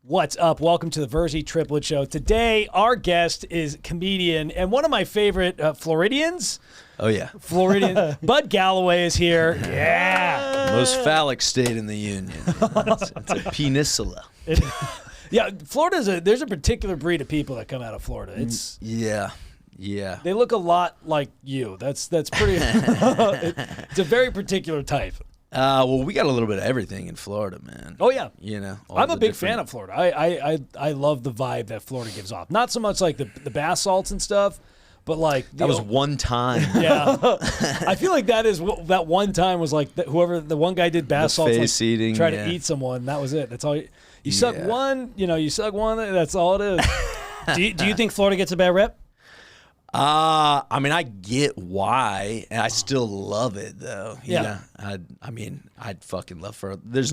What's up? Welcome to the Virzi Triplets show. Today, our guest is comedian and one of my favorite Floridians. Oh, yeah. Floridian. Bud Galloway is here. Yeah. Most phallic state in the union. It's a peninsula. Yeah, there's a particular breed of people that come out of Florida. It's Yeah. They look a lot like you. That's pretty. It's a very particular type. Well, we got a little bit of everything in Florida, man. Oh yeah, you know. I'm a big fan of Florida. I love the vibe that Florida gives off. Not so much like the bath salts and stuff, but like that was one time. Yeah, I feel like that one time was like whoever the one guy did bath salts, face eating, try to eat someone. That was it. That's all. You suck one. You suck one. That's all it is. Do you think Florida gets a bad rep? I mean, I get why, and I still love it though. Yeah. I'd fucking love for. There's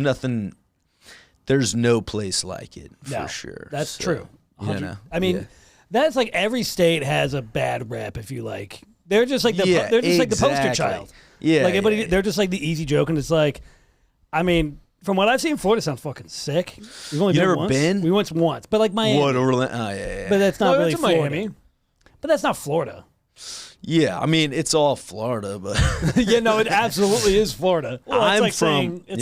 no place like it for sure. That's true. You know, I mean, that's like every state has a bad rep. If you like, they're just like like the poster child. Yeah, like everybody, they're just like the easy joke, and it's like, I mean, from what I've seen, Florida sounds fucking sick. We've only been once. We went once, but like Miami. What Orlando? Oh yeah. But that's not really Florida. Miami. But that's not Florida. Yeah, I mean it's all Florida, but yeah, no, it absolutely is Florida. Well, it's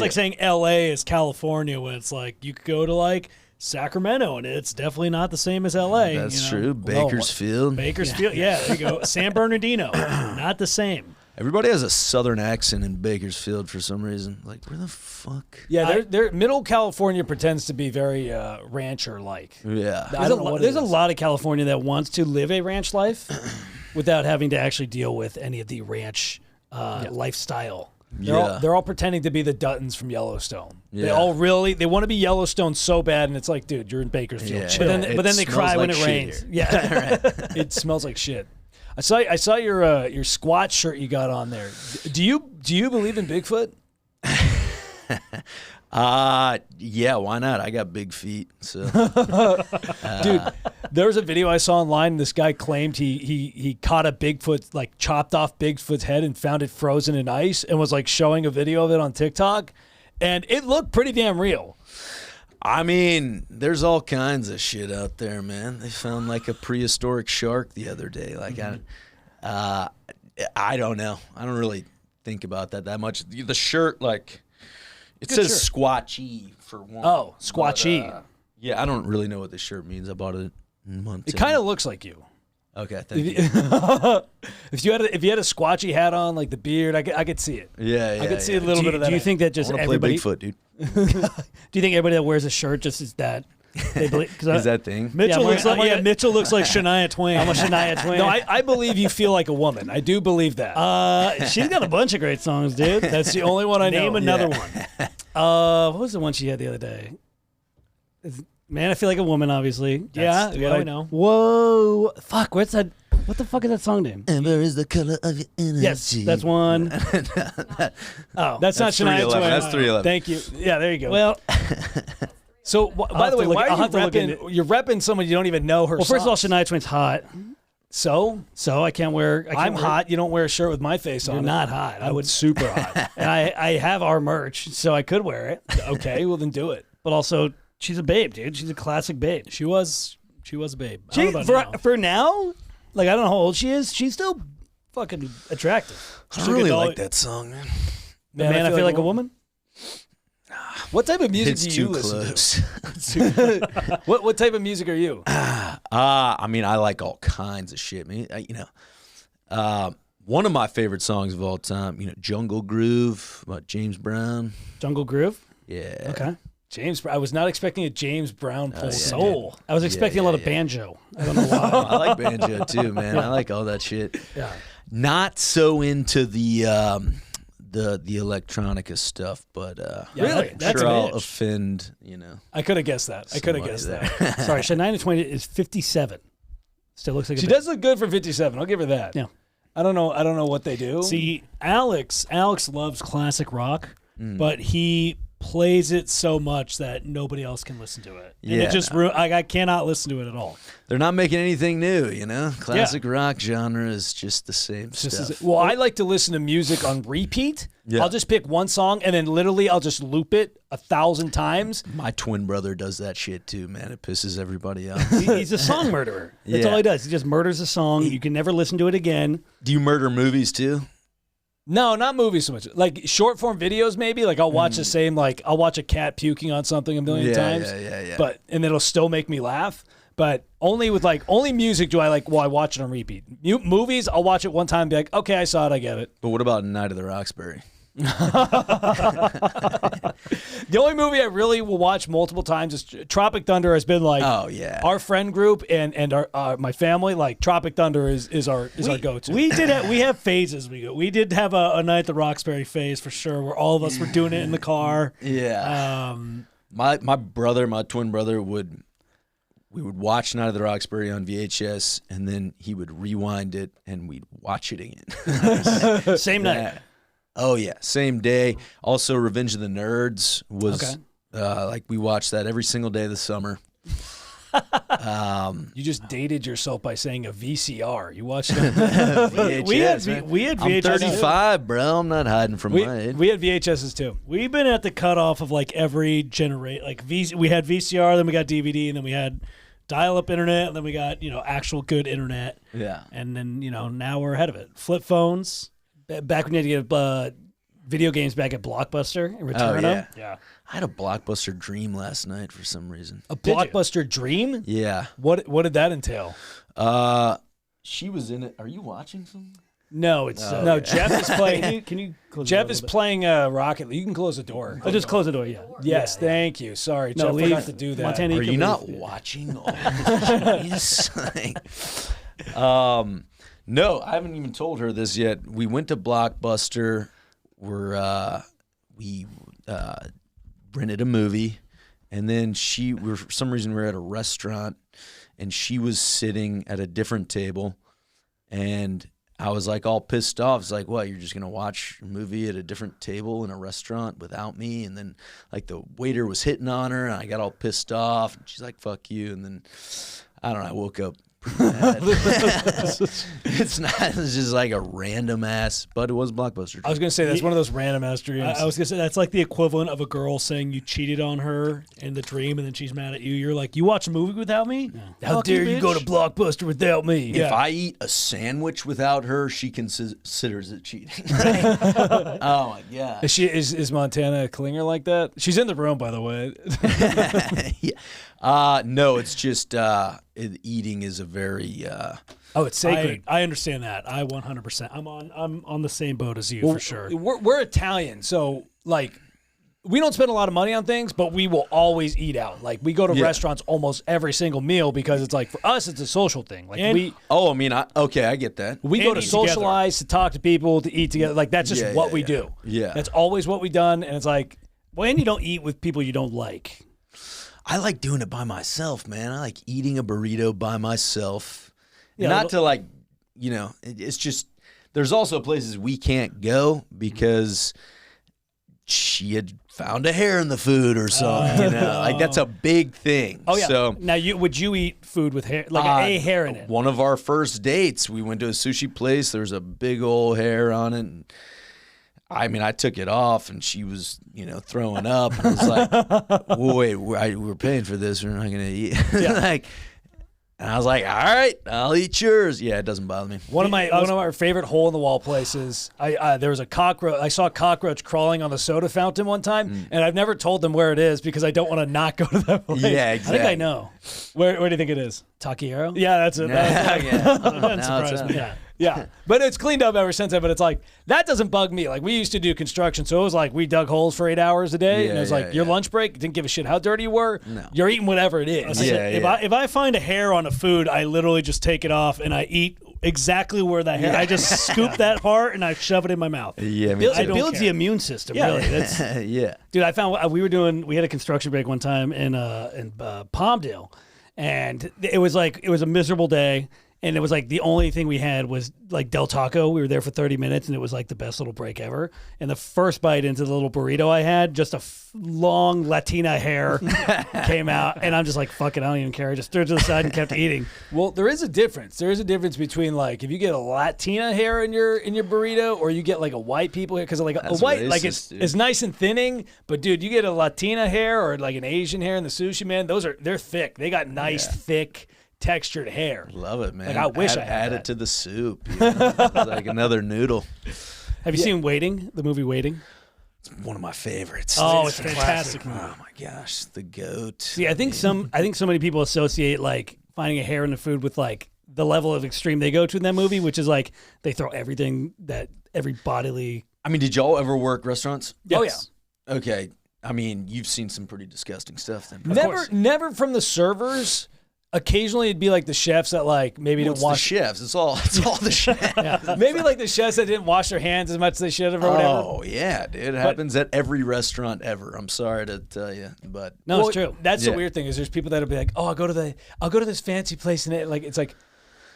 like saying L.A. is California, when it's like you could go to like Sacramento, and it's definitely not the same as L.A. That's true. Bakersfield. Bakersfield, yeah, there you go. San Bernardino, not the same. Everybody has a southern accent in Bakersfield for some reason. Like, where the fuck? Yeah, they're Middle California pretends to be very rancher-like. Yeah. There's a lot of California that wants to live a ranch life without having to actually deal with any of the ranch lifestyle. They're all pretending to be the Duttons from Yellowstone. Yeah. They want to be Yellowstone so bad, and it's like, dude, you're in Bakersfield. Yeah. But then they cry when it rains. Yeah, right. It smells like shit. I saw your squat shirt you got on there. Do you believe in Bigfoot? Yeah, why not? I got big feet, so. Dude, there was a video I saw online. This guy claimed he caught a Bigfoot, like chopped off Bigfoot's head and found it frozen in ice, and was like showing a video of it on TikTok, and it looked pretty damn real. I mean, there's all kinds of shit out there, man. They found like a prehistoric shark the other day. Like, I don't know. I don't really think about that much. The shirt, like, it says squatchy for one. Oh, squatchy. But, yeah, I don't really know what this shirt means. I bought it in months. It kind of looks like you. Okay, thank you. If you had a squatchy hat on, like the beard, I could see it. Yeah, I could see a little bit of that. Do you think that just everybody? Play Bigfoot, dude. Do you think everybody that wears a shirt just is that? Is that thing? Mitchell looks like Mitchell looks like Shania Twain. I'm a Shania Twain. No, I believe you feel like a woman. I do believe that. She's got a bunch of great songs, dude. That's the only one I know. Name another one. What was the one she had the other day? Man, I feel like a woman, obviously. That's what I know. Whoa. Fuck, what's that? What the fuck is that song name? Amber is the color of your energy. Yes, that's one. That's not Shania Twain. That's 311. Thank you. Yeah, there you go. Well, so by the way, why are you're repping someone you don't even know her? Well, first of all, Shania Twain's hot. So I can't wear. I'm hot. You don't wear a shirt with my face on. You're not hot. I would super hot. And I have our merch, so I could wear it. Okay, well then do it. But also, she's a babe, dude. She's a classic babe. She was a babe. I don't know about now. For now, like, I don't know how old she is. She's still fucking attractive. I really like that song, man. Man, I feel like a woman. What type of music do you listen to? What type of music are you? I mean, I like all kinds of shit, man. One of my favorite songs of all time, Jungle Groove, about James Brown. Jungle Groove? Yeah. Okay. I was not expecting a James Brown pull. Soul. I was expecting a lot of banjo. I don't know why. I like banjo too, man. I like all that shit. Yeah. Not so into the electronica stuff, but really, I'm sure I'll offend. I could have guessed that. Sorry, Shania Twain is 57. Still looks like she does look good for 57. I'll give her that. Yeah. I don't know what they do. See, Alex loves classic rock, but he plays it so much that nobody else can listen to it. And Yeah, it just I cannot listen to it at all. They're not making anything new, you know? Classic rock genre is just the same stuff. Well, I like to listen to music on repeat. Yeah. I'll just pick one song and then literally I'll just loop it 1,000 times. My twin brother does that shit too, man. It pisses everybody off. He's a song murderer. That's all he does. He just murders a song. You can never listen to it again. Do you murder movies too? No, not movies so much. Like short form videos, maybe. Like I'll watch the same. Like I'll watch a cat puking on something a million times. Yeah. But and it'll still make me laugh. But only music do I like. Well, I watch it on repeat. Movies, I'll watch it one time. And be like, okay, I saw it. I get it. But what about Night of the Roxbury? The only movie I really will watch multiple times is Tropic Thunder. Has been like, oh yeah, our friend group and our my family. Like Tropic Thunder is our go-to. We have phases. We did have a Night at the Roxbury phase for sure, where all of us were doing it in the car. Yeah. My twin brother we would watch Night of the Roxbury on VHS, and then he would rewind it, and we'd watch it again. Same night. Oh yeah, same day. Also, Revenge of the Nerds was like we watched that every single day of the summer. You just dated yourself by saying a VCR. You watched it. VHS, we had VHS. I'm 35, bro. I'm not hiding from my age. We had VHSs too. We've been at the cutoff of like every generation. Like we had VCR, then we got DVD, and then we had dial-up internet, and then we got actual good internet. Yeah. And then now we're ahead of it. Flip phones. Back when you had to get video games back at Blockbuster and return them. Yeah. I had a Blockbuster dream last night for some reason. A Blockbuster dream? Yeah. What did that entail? She was in it. Are you watching something? No, it's no. Jeff is playing. Can you close Jeff the door is playing Rocket League. You can close the door. I'll just close the door. Yeah. Yes, thank you. Sorry, No, Jeff forgot to do that. Montana, Are you not watching? Oh, jeez. No, I haven't even told her this yet. We went to Blockbuster. We rented a movie, and then for some reason we were at a restaurant, and she was sitting at a different table, and I was like all pissed off. It's like, what, you're just gonna watch a movie at a different table in a restaurant without me? And then like the waiter was hitting on her, and I got all pissed off, and she's like, fuck you. And then I don't know, I woke up it's just like a random ass, but it was Blockbuster. I was gonna say that's one of those random ass dreams. I was gonna say that's like the equivalent of a girl saying you cheated on her in the dream, and then she's mad at you. You're like, you watch a movie without me? Yeah. How dare you go to Blockbuster without me? If I eat a sandwich without her, she considers it cheating. Oh my god! Is Montana a clinger like that? She's in the room, by the way. Yeah. No, it's just eating is a very it's sacred. I understand that. I 100%. I'm on the same boat as you for sure. We're Italian, so like we don't spend a lot of money on things, but we will always eat out. Like we go to restaurants almost every single meal because it's like for us it's a social thing. Like I get that. We go to socialize, to talk to people, to eat together. Like that's just what we do. Yeah. That's always what we've done, and it's like when you don't eat with people you don't like. I like doing it by myself, man. I like eating a burrito by myself. Yeah, not to like, it's just, there's also places we can't go because she had found a hair in the food or something. Like that's a big thing. Oh yeah. So now would you eat food with hair, like a hair in it? One of our first dates, we went to a sushi place. There was a big old hair on it. And I mean, I took it off, and she was, throwing up. And I was like, wait, we're paying for this. We're not going to eat. Yeah. And I was like, all right, I'll eat yours. Yeah, it doesn't bother me. One of our favorite hole-in-the-wall places, there was a cockroach. I saw a cockroach crawling on the soda fountain one time, and I've never told them where it is because I don't want to not go to that place. Yeah, exactly. I think I know. Where do you think it is? Taquero? Yeah, that's it. That surprised me. Yeah, but it's cleaned up ever since then. But it's like, that doesn't bug me. Like, we used to do construction, so it was like we dug holes for 8 hours a day, and it was like your lunch break, didn't give a shit how dirty you were. No. You're eating whatever it is. If I find a hair on a food, I literally just take it off, and I eat exactly where that hair. I just scoop that part, and I shove it in my mouth. Yeah, it builds the immune system, really. That's, yeah. Dude, I found, we had a construction break one time in Palmdale, and it was a miserable day. And it was like the only thing we had was like Del Taco. We were there for 30 minutes and it was like the best little break ever. And the first bite into the little burrito I had, just a long Latina hair came out. And I'm just like, fuck it, I don't even care. I just threw it to the side and kept eating. Well, there is a difference. There is a difference between like if you get a Latina hair in your burrito or you get like a white people hair, because like a white, like it's nice and thinning, but dude, you get a Latina hair or like an Asian hair in the sushi, man, they're thick. They got nice, thick, textured hair. Love it, man. Like I wish I had add that. it to the soup. You know? Like another noodle. Have you seen Waiting, the movie Waiting? It's one of my favorites. Oh, it's a fantastic movie. Oh my gosh, the goat. See, I think so many people associate like finding a hair in the food with like the level of extreme they go to in that movie, which is like they throw everything that every bodily. I mean, did y'all ever work restaurants? Yes. Oh yeah. Okay. I mean, you've seen some pretty disgusting stuff then. Never from the servers. Occasionally, it'd be like the chefs that like maybe didn't wash. The chefs. It's all the chefs. Maybe like the chefs that didn't wash their hands as much as they should have or whatever. Oh yeah, dude. It happens at every restaurant ever. I'm sorry to tell you, but No, it's true. That's the weird thing is there's people that'll be like, oh, I'll go to this fancy place and it's like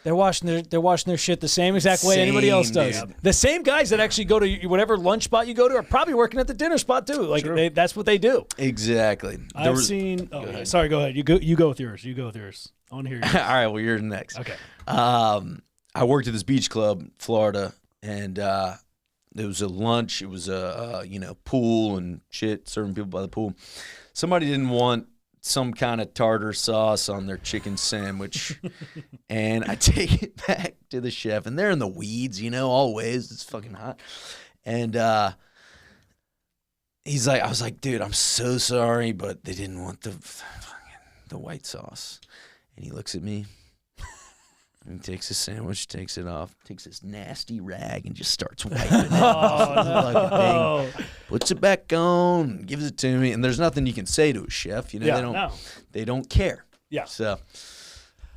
they're washing their shit the same exact way anybody else does. Dude. The same guys that actually go to whatever lunch spot you go to are probably working at the dinner spot too. Like that's what they do. Exactly. I've seen. Oh, yeah. Sorry. Go ahead. You go with yours. I want to hear yours. All right. Well, you're next. Okay. I worked at this beach club, in Florida, and it was a lunch. It was a pool and shit, serving people by the pool. Somebody didn't want some kind of tartar sauce on their chicken sandwich, and I take it back to the chef, and they're in the weeds, always. It's fucking hot, and he's like, I was like, dude, I'm so sorry, but they didn't want the white sauce. And he looks at me and takes his sandwich, takes it off, takes this nasty rag and just starts wiping it off like a thing, puts it back on, gives it to me. And there's nothing you can say to a chef. They don't care. Yeah. So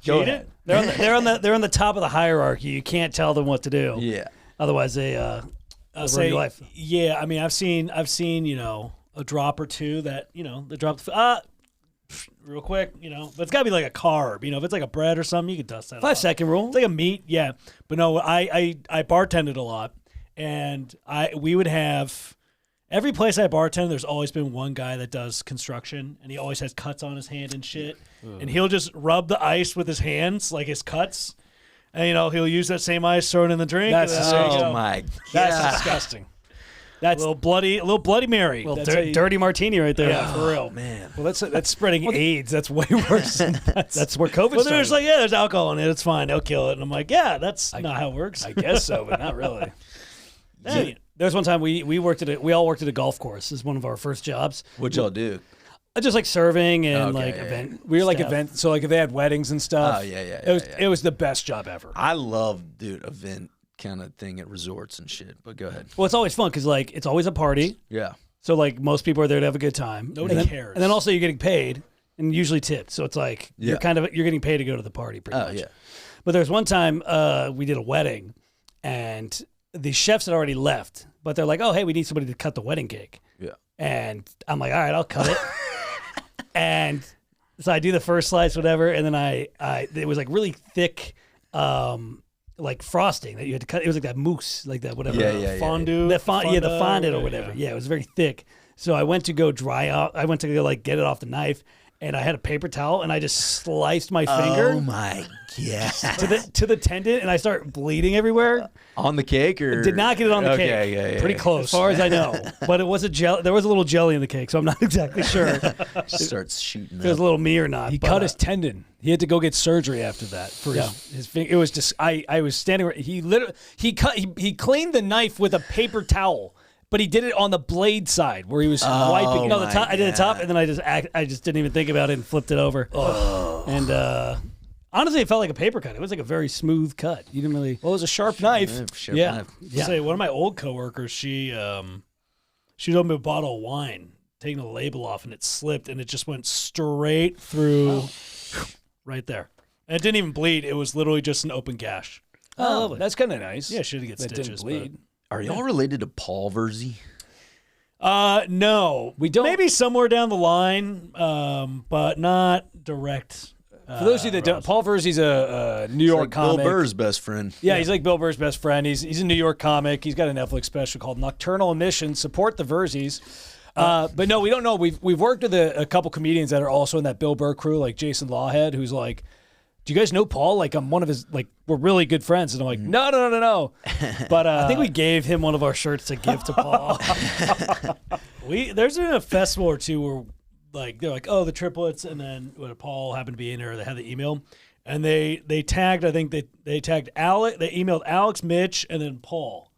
go ahead. They're on the top of the hierarchy. You can't tell them what to do. Yeah. Otherwise they ruin your life. Yeah, I mean I've seen a drop or two that they dropped real quick, but it's got to be like a carb. If it's like a bread or something, you can dust that 5 second rule. It's like a meat, yeah. But no, I bartended a lot, and we would have every place I bartended. There's always been one guy that does construction, and he always has cuts on his hand and shit, and he'll just rub the ice with his hands, like his cuts, and he'll use that same ice, throw it in the drink. My god, that's disgusting. That's a little bloody Mary. Well, dirty martini right there. Yeah, for real, man. Well, that's spreading AIDS. That's way worse. That's where COVID Well, started. there's there's alcohol in it. It's fine. They'll kill it. And I'm like, yeah, that's not how it works. I guess so, but not really. There's one time we all worked at a golf course. This is one of our first jobs. What'd y'all do? Just like serving and event. We were like stuff. event. So like if they had weddings and stuff. Oh yeah. It was the best job ever. I love event kind of thing at resorts and shit. But go ahead. Well, it's always fun because it's always a party. Yeah. So most people are there to have a good time. Nobody cares. And then also you're getting paid and usually tipped. So it's like you're getting paid to go to the party pretty much. Yeah. But there's one time we did a wedding and the chefs had already left, but they're like, oh, hey, we need somebody to cut the wedding cake. Yeah. And I'm like, all right, I'll cut it. And so I do the first slice, whatever, and then it was like really thick, like frosting that you had to cut. It was like that mousse, like that whatever. Fondue. The fondant or whatever. Yeah, it was very thick. So I went to go dry out. I went to go get it off the knife, and I had a paper towel, and I just sliced my finger. Oh my god! to the tendon, and I start bleeding everywhere. On the cake, or Did not get it on the cake. Yeah, pretty close, as far as I know. But it was there was a little jelly in the cake, so I'm not exactly sure starts shooting. if it was a little me or not. He cut his tendon. He had to go get surgery after that for his finger. It was just I was standing. He literally he cleaned the knife with a paper towel. But he did it on the blade side where he was wiping. No, the top. I did the top, and then I just didn't even think about it and flipped it over. Oh. And honestly, it felt like a paper cut. It was like a very smooth cut. You didn't really. Well, it was a sharp knife. Yeah. Say one of my old coworkers, she opened a bottle of wine, taking the label off, and it slipped, and it just went straight through, right there. And it didn't even bleed. It was literally just an open gash. Oh, that's kind of nice. Yeah, she had to get that stitches. didn't bleed. Are y'all related to Paul Virzi? No, we don't. Maybe somewhere down the line, but not direct. For those of you that don't, Paul Virzi's a New York like comic. Bill Burr's best friend. Yeah, he's like Bill Burr's best friend. He's a New York comic. He's got a Netflix special called Nocturnal Emission. Support the Virzis. But no, we don't know. We've worked with a couple comedians that are also in that Bill Burr crew, like Jason Lawhead, who's like, do you guys know Paul? Like, I'm one of his, like, we're really good friends. And I'm like, no. But I think we gave him one of our shirts to give to Paul. There's been a festival or two where like they're like, oh, the triplets, and then when Paul happened to be in there, they had the email, and they tagged. I think they tagged Alex. They emailed Alex, Mitch, and then Paul,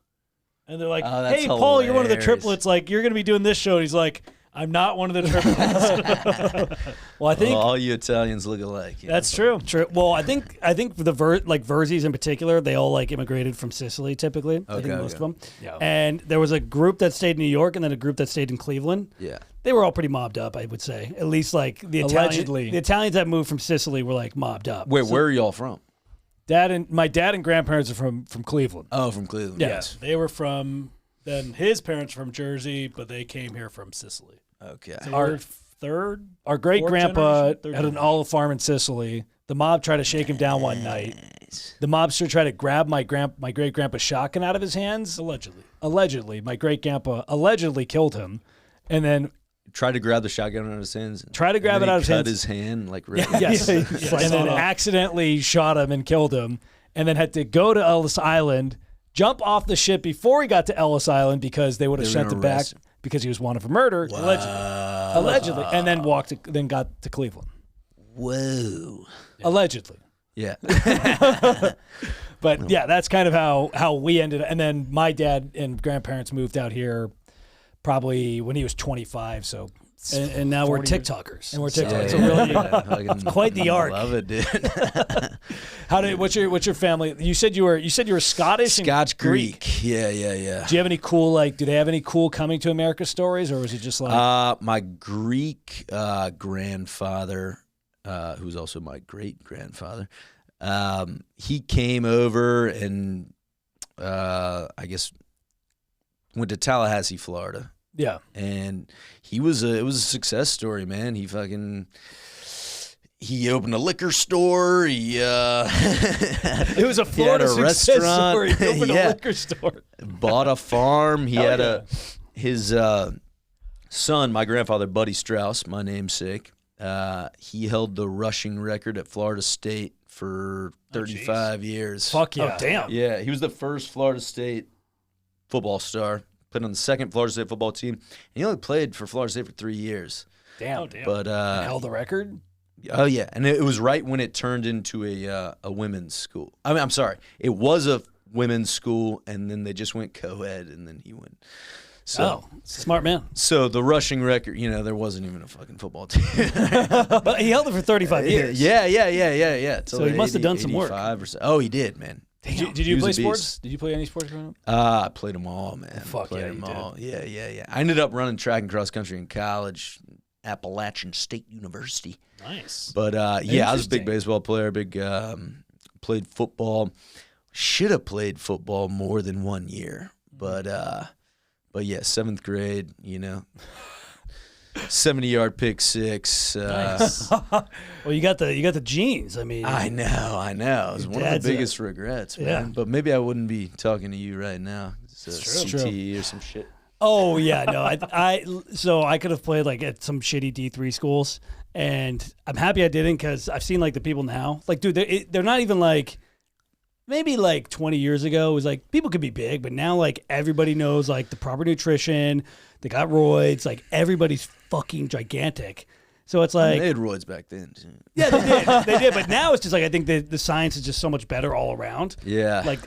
and they're like, hey, Paul, you're one of the triplets. Like, you're going to be doing this show. And he's like, I'm not one of the triplets. Well, I think all you Italians look alike. that's true. True. Well, I think the Virzis in particular, they all like immigrated from Sicily. Typically, I think most of them. Yeah. And there was a group that stayed in New York, and then a group that stayed in Cleveland. Yeah. They were all pretty mobbed up, I would say. At least like the Allegedly. the Italians that moved from Sicily were like mobbed up. Wait, where are y'all from? my dad and grandparents are from Cleveland. Oh, from Cleveland. Yes. They were from. Then his parents from Jersey, but they came here from Sicily. Okay. So we're third. Our great Fourth grandpa generation? Third had an generation. olive farm in Sicily. The mob tried to shake him down one night. The mobster tried to grab my great grandpa's shotgun out of his hands. Allegedly, my great grandpa allegedly killed him, and then Tried to grab the shotgun out of his hands. Tried to grab and then it out he of his cut hands. his hand like right. yes, and then accidentally shot him and killed him, and then had to go to Ellis Island, jump off the ship before he got to Ellis Island because they would have They were sent gonna him back arrest him. because he was wanted for murder. Allegedly, and then then got to Cleveland. Whoa. Allegedly. Yeah. But yeah, that's kind of how we ended. And then my dad and grandparents moved out here probably when he was 25. So And now we're 40 years. TikTokers. And we're So TikTokers. it's a really Fucking quite the arc. Love it, dude. what's your family? You said you were Scottish and Scotch Greek. Yeah. Do you have any cool do they have any cool coming to America stories, or was it just like My Greek grandfather, who's also my great grandfather, he came over and I guess went to Tallahassee, Florida. yeah? And it was a success story, man. He opened a liquor store. He It was a Florida he had a success restaurant. story. He opened Yeah. a liquor store. Bought a farm. He had his son, my grandfather, Buddy Strauss, my namesake. He held the rushing record at Florida State for 35 years. Fuck yeah! Oh, damn. Yeah, he was the first Florida State football star. Played on the second Florida State football team. And he only played for Florida State for 3 years. Damn. But Held the record. oh yeah, and it was right when it turned into a women's school. I mean, I'm sorry, it was a women's school, and then they just went co-ed, and then he went. So, Smart man. so the rushing record, there wasn't even a fucking football team. But he held it for 35 years. Yeah. So he must have done some work. 85 or so. Oh, he did, man. Did you He was play a sports? beast. Did you play any sports growing up? I played them all, man. Fuck played yeah, them you did. all. Yeah. I ended up running track and cross country in college, Appalachian State University. Nice. But I was a big Interesting. baseball player. Played football. Should have played football more than 1 year, but yeah, 7th grade. 70-yard pick six. Well, you got the genes. I mean, I know. It was one of dad's the biggest regrets, man. Yeah. But maybe I wouldn't be talking to you right now. It's a true. CTE or some shit. Oh yeah, no. So I could have played like at some shitty D3 schools, and I'm happy I didn't because I've seen like the people now. Like, dude, they're not even like. Maybe like 20 years ago, it was like people could be big, but now like everybody knows like the proper nutrition. They got roids. Like everybody's fucking gigantic. So it's like They had roids back then, too. yeah, they did. But now it's just like I think the science is just so much better all around. Yeah. Like,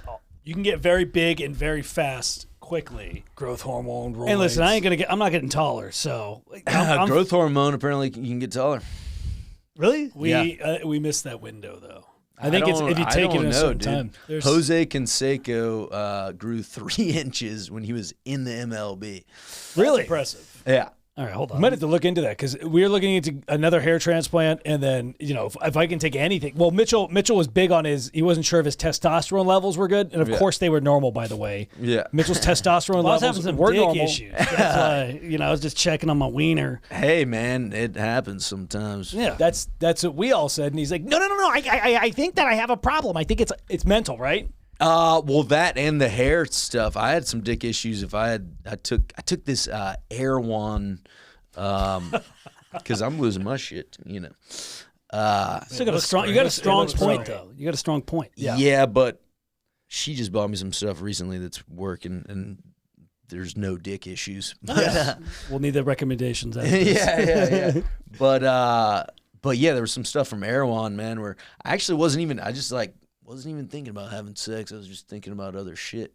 You can get very big and very fast quickly. Growth hormone. and listen, I'm not getting taller. So I'm growth hormone, apparently, you can get taller. really. We missed that window though. I think it's if you take it in a certain dude. time. There's- Jose Canseco grew 3 inches when he was in the MLB. Really? Impressive. Yeah. All right, hold on. We might have to look into that because we're looking into another hair transplant, and then if I can take anything. Well, Mitchell was big on he wasn't sure if his testosterone levels were good, and of course they were normal. By the way, Mitchell's testosterone I was levels having some were dick normal. issues. That's why I was just checking on my wiener. Hey, man, it happens sometimes. Yeah, that's what we all said, and he's like, no. I think that I have a problem. I think it's mental, right? Well, that and the hair stuff. I had some dick issues. I took this Air One, because I'm losing my shit. Still got a strong. You got a strong point though. You got a strong point. Yeah, but she just bought me some stuff recently that's working, and there's no dick issues. Yeah. We'll need the recommendations. yeah. But yeah, there was some stuff from Air One, man, where I actually wasn't even thinking about having sex. I was just thinking about other shit.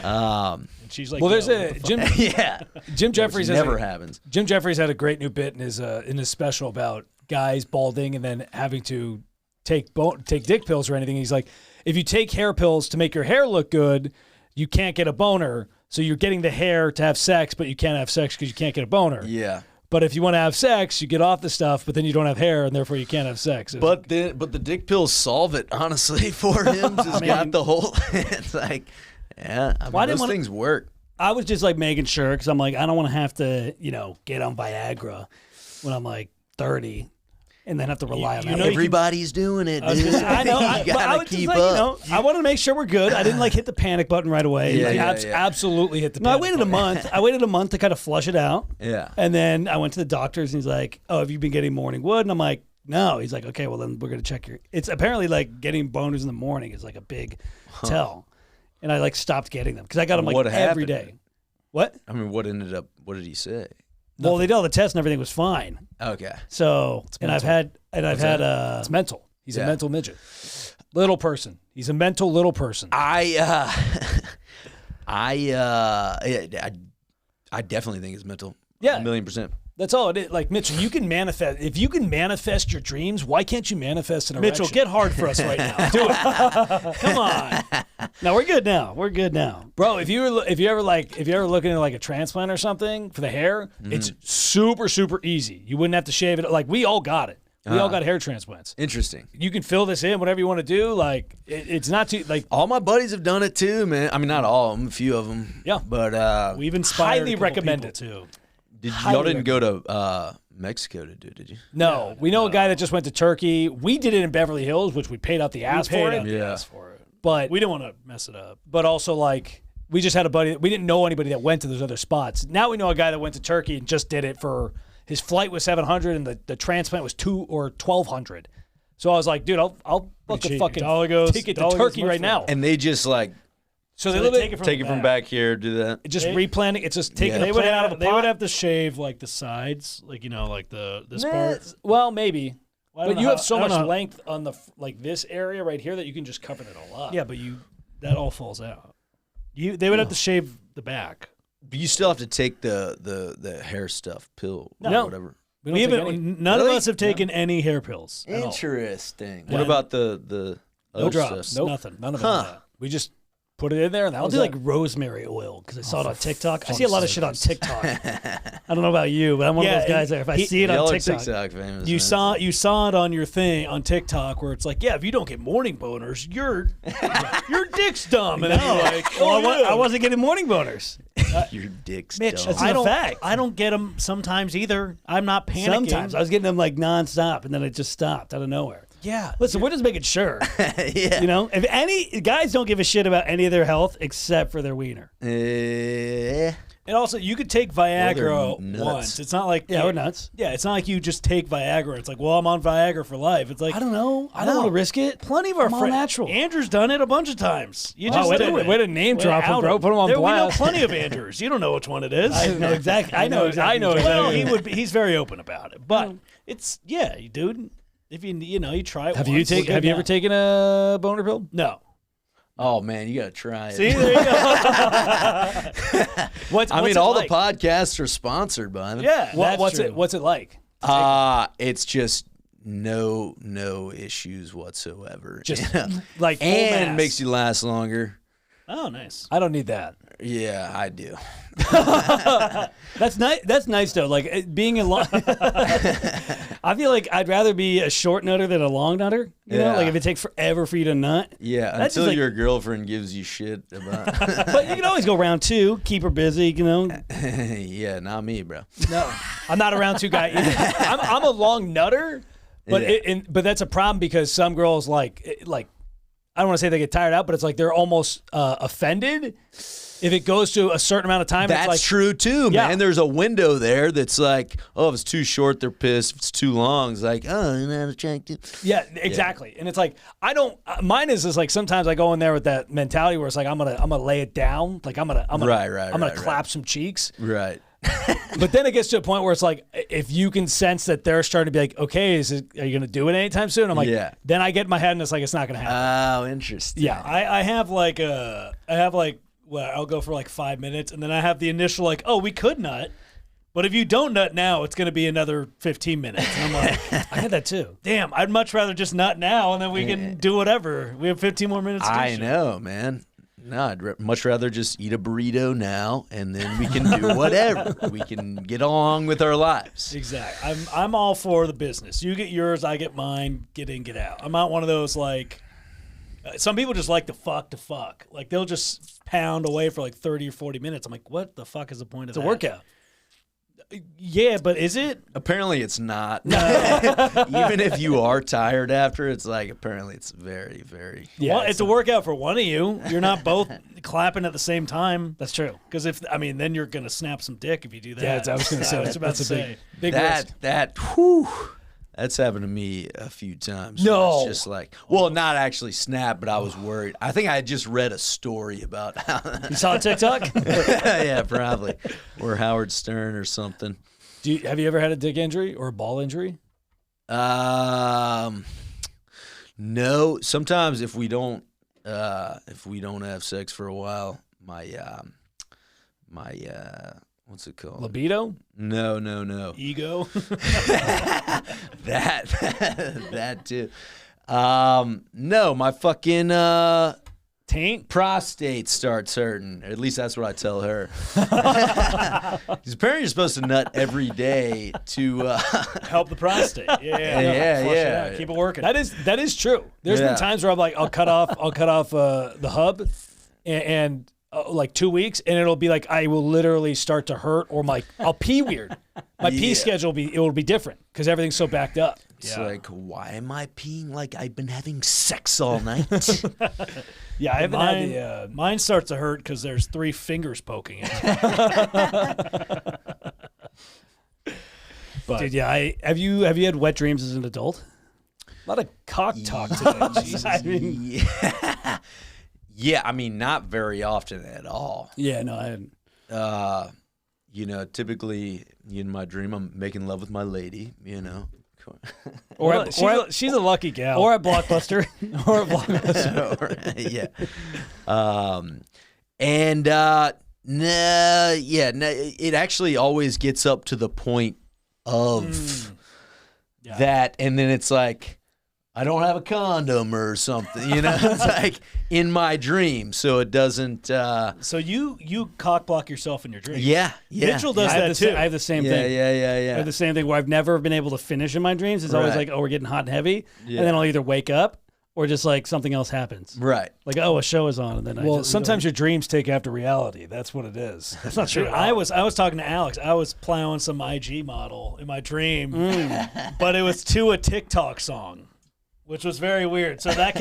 And she's like, well, there's a Jim. Yeah, Jim Jeffries never happens. Jim Jeffries had a great new bit in his special about guys balding and then having to take dick pills or anything. He's like, if you take hair pills to make your hair look good, you can't get a boner. So you're getting the hair to have sex, but you can't have sex because you can't get a boner. Yeah. But if you want to have sex, you get off the stuff, but then you don't have hair, and therefore you can't have sex. But the dick pills solve it, honestly, for him. Just got the whole. It's like, yeah, those things work. I was just like making sure because I'm like, I don't want to have to, get on Viagra when I'm like 30 and then have to rely on that. Everybody's doing it, dude. I know. You gotta keep up. I want to make sure we're good. I didn't hit the panic button right away. Absolutely hit the No, panic I waited button. a month. I waited a month to kind of flush it out. Yeah. And then I went to the doctor's and he's like, oh, have you been getting morning wood? And I'm like, no. He's like, okay, well then we're going to check it's apparently like getting boners in the morning is like a big tell. And I stopped getting them because I got them every day. What? I mean, what did he say? Well, they did all the tests and everything was fine. Okay. So, I've had it's mental. He's a mental midget. Little person. He's a mental little person. I definitely think it's mental. Yeah. 1,000,000%. That's all it is. Like, Mitchell, you can manifest. If you can manifest your dreams, why can't you manifest an erection? Mitchell, get hard for us right now. Do it. Come on. No, we're good now. We're good now. Bro, if you're ever looking at like a transplant or something for the hair, it's super, super easy. You wouldn't have to shave it. Like, we all got it. We all got hair transplants. Interesting. You can fill this in, whatever you want to do. Like, it's not too, like. All my buddies have done it too, man. I mean, not all of them, a few of them. Yeah. But we've inspired highly recommend it too. y'all didn't go to Mexico to do it, did you? No, we know a guy that just went to Turkey. We did it in Beverly Hills, which we paid out the ass for it. Yeah. But We didn't want to mess it up. but also like we just had a buddy. We didn't know anybody that went to those other spots. Now we know a guy that went to Turkey and just did it for his flight was $700 and the transplant was $2,000 or $1,200. So I was like, dude, I'll book a fucking ticket to Turkey right now. And they just like So they take it from back here, do that. just replanting. It's just taking Yeah. the plant out of a pot. They would have to shave like the sides, like this part. Well, maybe. Well, I don't But you know have so I don't much know. length on the this area right here that you can just cover it all up. Yeah, but that all falls out. They would have to shave the back. But you still have to take the hair stuff pill or No. whatever. We We don't take haven't. any- None Really? of us have taken any hair pills. at all. Interesting. Yeah. What about the No drops. stuff? Nope. Nothing. None of Huh. it. We just put it in there, and that I'll was do it. like rosemary oil because I saw it on TikTok. I fuck's see a lot of shit on TikTok. I don't know about you, but I'm one of those guys that if I see it Y'all on are TikTok, TikTok famous. you man. saw it on your thing on TikTok where it's like, yeah, if you don't get morning boners, your dick's dumb, and I'm like, well, I wasn't getting morning boners. Your dick's Mitch, dumb. that's I a don't. fact. I don't get them sometimes either. I'm not panicking. Sometimes I was getting them like nonstop, and then it just stopped out of nowhere. Yeah. Listen, we're just making sure. Yeah. If any guys don't give a shit about any of their health except for their wiener. And also, you could take Viagra nuts. once. It's not like Yeah, we're nuts. Yeah, it's not like you just take Viagra. It's like, well, I'm on Viagra for life. It's like I don't know. I don't want to risk it. Plenty of our I'm all friends. natural. Andrew's done it a bunch of times. You Wow, just way do to- it. way to name Way drop him, out bro. Put him on We know blast. plenty of Andrews. You don't know which one it is. I know exactly. I know exactly. Well, he's very open about it, but it's dude. If you try it. Have once, you ever taken a boner pill? No. Oh man, you gotta try it. See, there you go. I mean, all the podcasts are sponsored by them. Yeah. What's it like? It's just no issues whatsoever. Just you know? like full and mass. makes you last longer. Oh, nice. I don't need that. Yeah, I do. That's nice. That's nice though. Like being a long. I feel like I'd rather be a short nutter than a long nutter. You know, like if it takes forever for you to nut. Yeah, That's until just like- your girlfriend gives you shit about. But you can always go round 2, keep her busy. You know. Yeah, not me, bro. No, I'm not a round 2 guy either. I'm a long nutter, but but that's a problem because some girls like I don't want to say they get tired out, but it's like they're almost offended if it goes to a certain amount of time. That's it's like, true too, man. Yeah. There's a window there that's like, oh, if it's too short, they're pissed. If it's too long, it's like, oh, you're not attractive. Yeah, exactly. And it's like mine is like sometimes I go in there with that mentality where it's like I'm gonna lay it down, like I'm gonna clap some cheeks. Right. But then it gets to a point where it's like, if you can sense that they're starting to be like, okay, are you going to do it anytime soon? I'm like, then I get in my head and it's like, it's not going to happen. Oh, interesting. Yeah. I have I'll go for like 5 minutes and then I have the initial like, oh, we could nut. But if you don't nut now, it's going to be another 15 minutes. And I'm like, I had that too. Damn, I'd much rather just nut now and then we can do whatever. We have 15 more minutes to do shit. know, man. No, I'd much rather just eat a burrito now, and then we can do whatever. We can get along with our lives. Exactly. I'm all for the business. You get yours, I get mine. Get in, get out. I'm not one of those like. Some people just like to fuck. Like they'll just pound away for like 30 or 40 minutes. I'm like, what the fuck is the point of that? It's a workout. Yeah, but is it? Apparently, it's not. Even if you are tired after, it's like apparently it's very, very. Yeah, well, it's a workout for one of you. You're not both clapping at the same time. That's true. Because then you're gonna snap some dick if you do that. Yeah, I was gonna say. I was about to say. Big risk. That's happened to me a few times. No. It's just like, well, not actually snap, but I was worried. I think I had just read a story about how. You saw TikTok? Yeah, probably. Or Howard Stern or something. Have you ever had a dick injury or a ball injury? No. Sometimes if we don't have sex for a while, my what's it called? Libido? No. Ego? that too. No, my fucking Taint? prostate starts hurting. At least that's what I tell her. Because apparently you're supposed to nut every day to Help the prostate. Yeah. Yeah. Flush it out. Keep it working. That is true. There's been times where I'm like, I'll cut off the hub and like 2 weeks, and it'll be like I will literally start to hurt, or I'll pee weird. My pee schedule will be different because everything's so backed up. It's like, why am I peeing like I've been having sex all night? Yeah, I haven't had mine starts to hurt because there's 3 fingers poking it. But Dude, yeah. Have you had wet dreams as an adult? a lot of cock talk today. Jesus. I mean, yeah, I mean, not very often at all. yeah, no, I hadn't. Typically in my dream, I'm making love with my lady, Or She's a lucky gal. Or at Blockbuster. Or at Blockbuster. Yeah. It actually always gets up to the point of that, and then it's like, I don't have a condom or something, It's like in my dream, so it doesn't. So you cock block yourself in your dreams. Yeah. Mitchell does that too. I have the same thing. I Yeah. have the same thing where I've never been able to finish in my dreams. It's always Right. like, oh, we're getting hot and heavy, Yeah. and then I'll either wake up or just like something else happens. Right. Like, oh, a show is on, and then Sometimes your dreams take after reality. That's what it is. That's not true. I was talking to Alex. I was plowing some IG model in my dream, but it was to a TikTok song, which was very weird. So that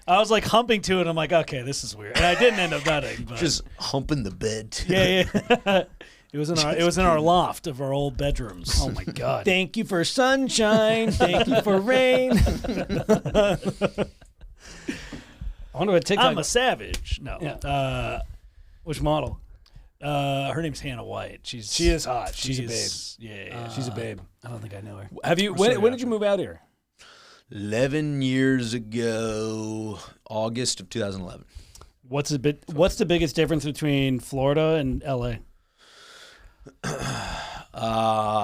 I was like humping to it. I'm like, okay, this is weird. And I didn't end up nutting. But Just humping the bed too. yeah. It was in our loft of our old bedrooms. Oh my god! Thank you for sunshine. Thank you for rain. I wonder what TikTok. I'm a savage. No. Yeah. Which model? Her name's Hannah White. She is hot. She's a babe. Yeah. She's a babe. I don't think I know her. Have you? When did you move out here? 11 years ago, August of 2011. What's the biggest difference between Florida and LA?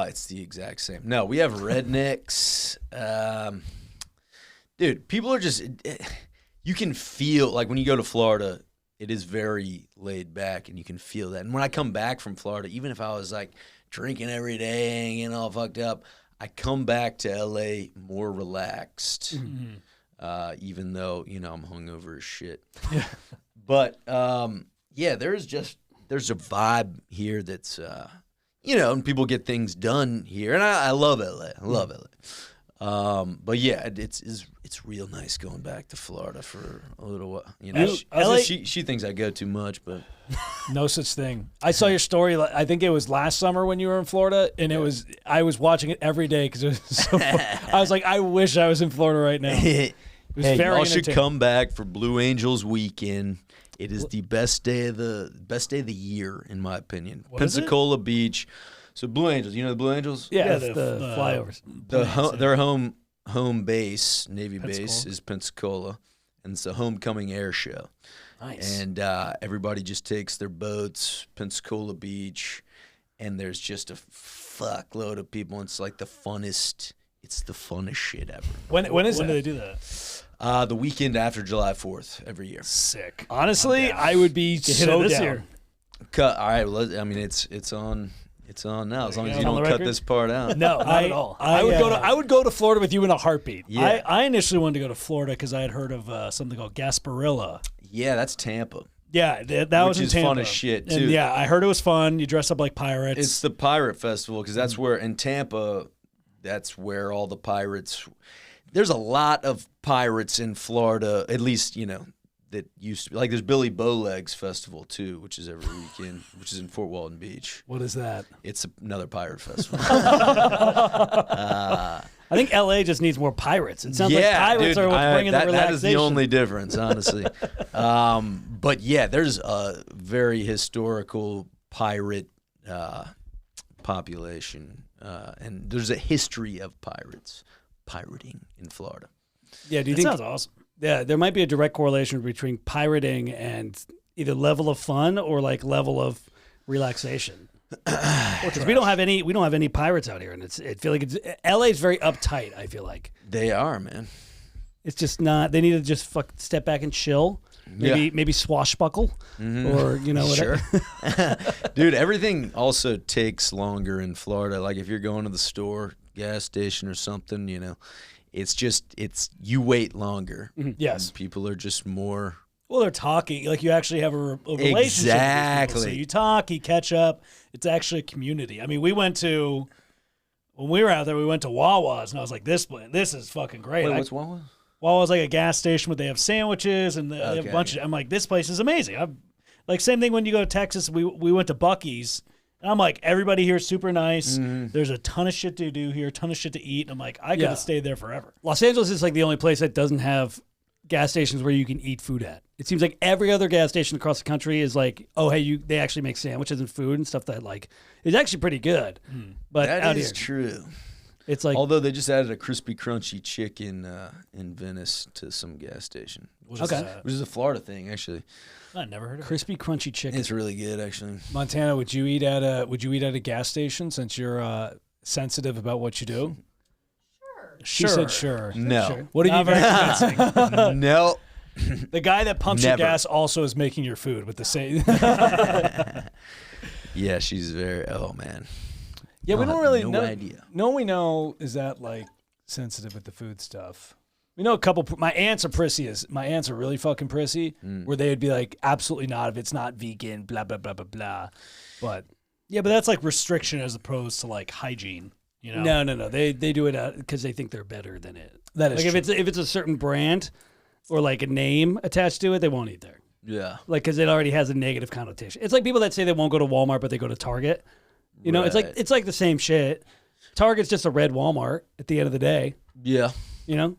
It's the exact same. No, we have rednecks. Dude, people are just. You can feel like when you go to Florida, it is very laid back, and you can feel that. And when I come back from Florida, even if I was like drinking every day and getting all fucked up, I come back to LA more relaxed, even though, you know, I'm hungover as shit. But yeah, there's a vibe here that's, you know, and people get things done here. And I love LA. I love LA. But yeah, it's real nice going back to Florida for a little while. You know, she thinks I go too much, but no such thing. I saw your story. I think it was last summer when you were in Florida, and I was watching it every day because it was so fun. I was like, I wish I was in Florida right now. It was very y'all should come back for Blue Angels weekend. It is the best day of the year, in my opinion. Pensacola Beach. So Blue Angels, you know the Blue Angels? Yeah, the flyovers. Their home base, Navy base, is Pensacola, and it's a homecoming air show. Nice. And everybody just takes their boats, Pensacola Beach, and there's just a fuckload of people. It's like the funnest shit ever. When do they do that? The weekend after July 4th every year. Sick. Honestly, I would be so this down. year. All right, well, I mean it's on. It's on now, as long as you don't cut this part out. No, not at all. I would go to Florida with you in a heartbeat. Yeah. I initially wanted to go to Florida because I had heard of something called Gasparilla. Yeah, that's Tampa. Yeah, that was in Which is Tampa. fun as shit, too. And yeah, I heard it was fun. You dress up like pirates. It's the pirate festival because that's where, in Tampa, that's where all the pirates, there's a lot of pirates in Florida, at least, you know, that used to be. Like there's Billy Bowlegs Festival, too, which is every weekend, which is in Fort Walton Beach. What is that? It's another pirate festival. I think L.A. just needs more pirates. It sounds like pirates are what's bringing the relaxation. That is the only difference, honestly. But yeah, there's a very historical pirate population, and there's a history of pirating in Florida. Yeah, do you think sounds awesome? Yeah, there might be a direct correlation between pirating and either level of fun or like level of relaxation. Because we don't have any pirates out here, and I feel like LA's very uptight. I feel like They are, man. it's just not. They need to just step back and chill. Maybe swashbuckle, or you know whatever. Sure. Dude, everything also takes longer in Florida. Like if you're going to the store, gas station or something, you know, you wait longer. Yes. And people are just more. Well, they're talking like you actually have a relationship. Exactly. With these people. So you talk, you catch up. It's actually a community. I mean, when we were out there, we went to Wawa's, and I was like, this is fucking great. Wait, what's Wawa? Wawa's like a gas station where they have sandwiches and they have a bunch of. I'm like, this place is amazing. Like same thing when you go to Texas. We went to Buc-ee's. And I'm like, everybody here is super nice. There's a ton of shit to do here, a ton of shit to eat. And I'm like, I could have stayed there forever. Los Angeles is like the only place that doesn't have gas stations where you can eat food at. It seems like every other gas station across the country is like, oh, hey, they actually make sandwiches and food and stuff that like is actually pretty good. But That out is here, true. it's like, Although they just added a crispy, crunchy chicken in Venice to some gas station. Which is a Florida thing, actually. I never heard of it. crispy, crunchy chicken. It's really good, actually. Montana, would you eat at a gas station since you're sensitive about what you do? She said sure. No. Sure. What are you very convincing. No. The guy that pumps your gas also is making your food with the same. Yeah, she's very. Oh man. Yeah, we don't really no know. idea. No one we know is that like sensitive with the food stuff. We know a couple. My aunts are prissy. My aunts are really fucking prissy. Where they would be like, absolutely not if it's not vegan. Blah blah blah blah blah. But Yeah, but that's like restriction as opposed to like hygiene. You know? no. They do it because they think they're better than it. That is Like true. if it's a certain brand or like a name attached to it, they won't eat there. Yeah. Like because it already has a negative connotation. It's like people that say they won't go to Walmart but they go to Target. You know, Right. it's like the same shit. Target's just a red Walmart at the end of the day. Yeah. You know?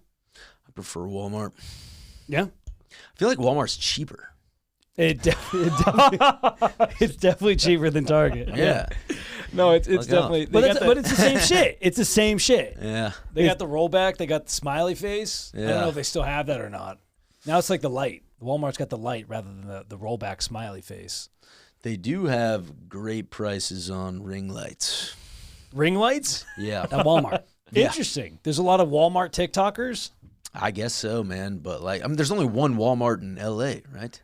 I prefer Walmart. Yeah. I feel like Walmart's cheaper. It's definitely cheaper than Target. Yeah. No, it's Look definitely. up. But it's the same shit. It's the same shit. Yeah. They got the rollback. They got the smiley face. I Yeah. don't know if they still have that or not. Now it's like the light. Walmart's got the light rather than the rollback smiley face. They do have great prices on ring lights. Ring lights Yeah. at Walmart. Yeah. Interesting. There's a lot of Walmart TikTokers. I guess so, man. But like, I mean, there's only one Walmart in LA, right?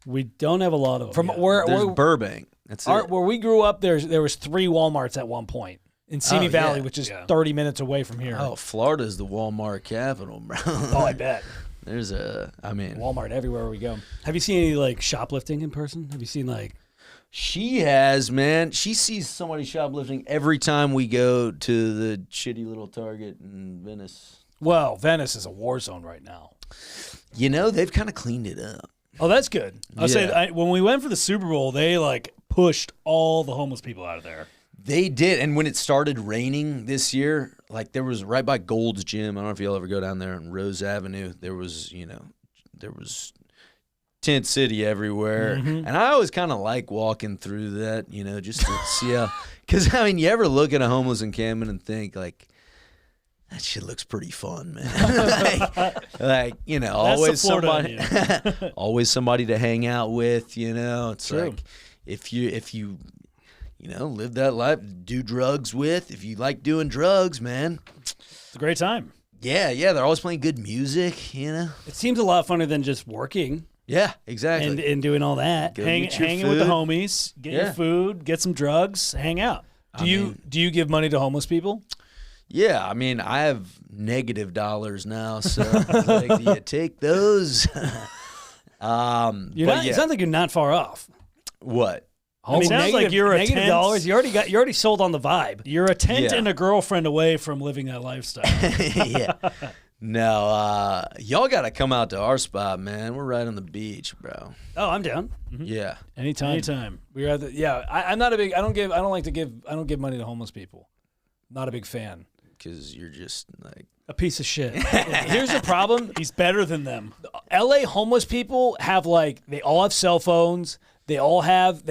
We don't have a lot of them. From yet. There's Burbank. That's it. where we grew up, there was 3 Walmarts at one point in Simi Valley, which is 30 minutes away from here. Oh, Florida's the Walmart capital, bro. Oh, I bet. There's Walmart everywhere we go. Have you seen any like shoplifting in person? Have you seen like? She has, man. She sees somebody shoplifting every time we go to the shitty little Target in Venice. Well, Venice is a war zone right now. You know, they've kind of cleaned it up. Oh, that's good. I'll say when we went for the Super Bowl, they like pushed all the homeless people out of there. They did, and when it started raining this year, like there was right by Gold's Gym. I don't know if you'll ever go down there on Rose Avenue. There was tent city everywhere, and I always kind of like walking through that, just to see how. Because I mean, you ever look at a homeless encampment and think like, that shit looks pretty fun, man. Always somebody, always somebody to hang out with. It's True. like if you live that life, do drugs with. If you like doing drugs, man, It's a great time. yeah, they're always playing good music. It seems a lot funner than just working Yeah, exactly. and doing all that. Go Hanging get your with the food. homies, get your food, get some drugs, hang out. Do you give money to homeless people? Yeah, I mean, I have negative dollars now, so like, do you take those? It sounds like you're not far off. What? I mean, sounds like you're a negative tent. dollars. You already sold on the vibe. You're a tent Yeah. and a girlfriend away from living that lifestyle. Yeah. No, y'all got to come out to our spot, man. We're right on the beach, bro. Oh, I'm down. Yeah. Anytime. We are I'm not a big. I don't give money to homeless people. Not a big fan. Because you're just like, A piece of shit. Here's the problem. He's better than them. LA homeless people have they all have cell phones. They all have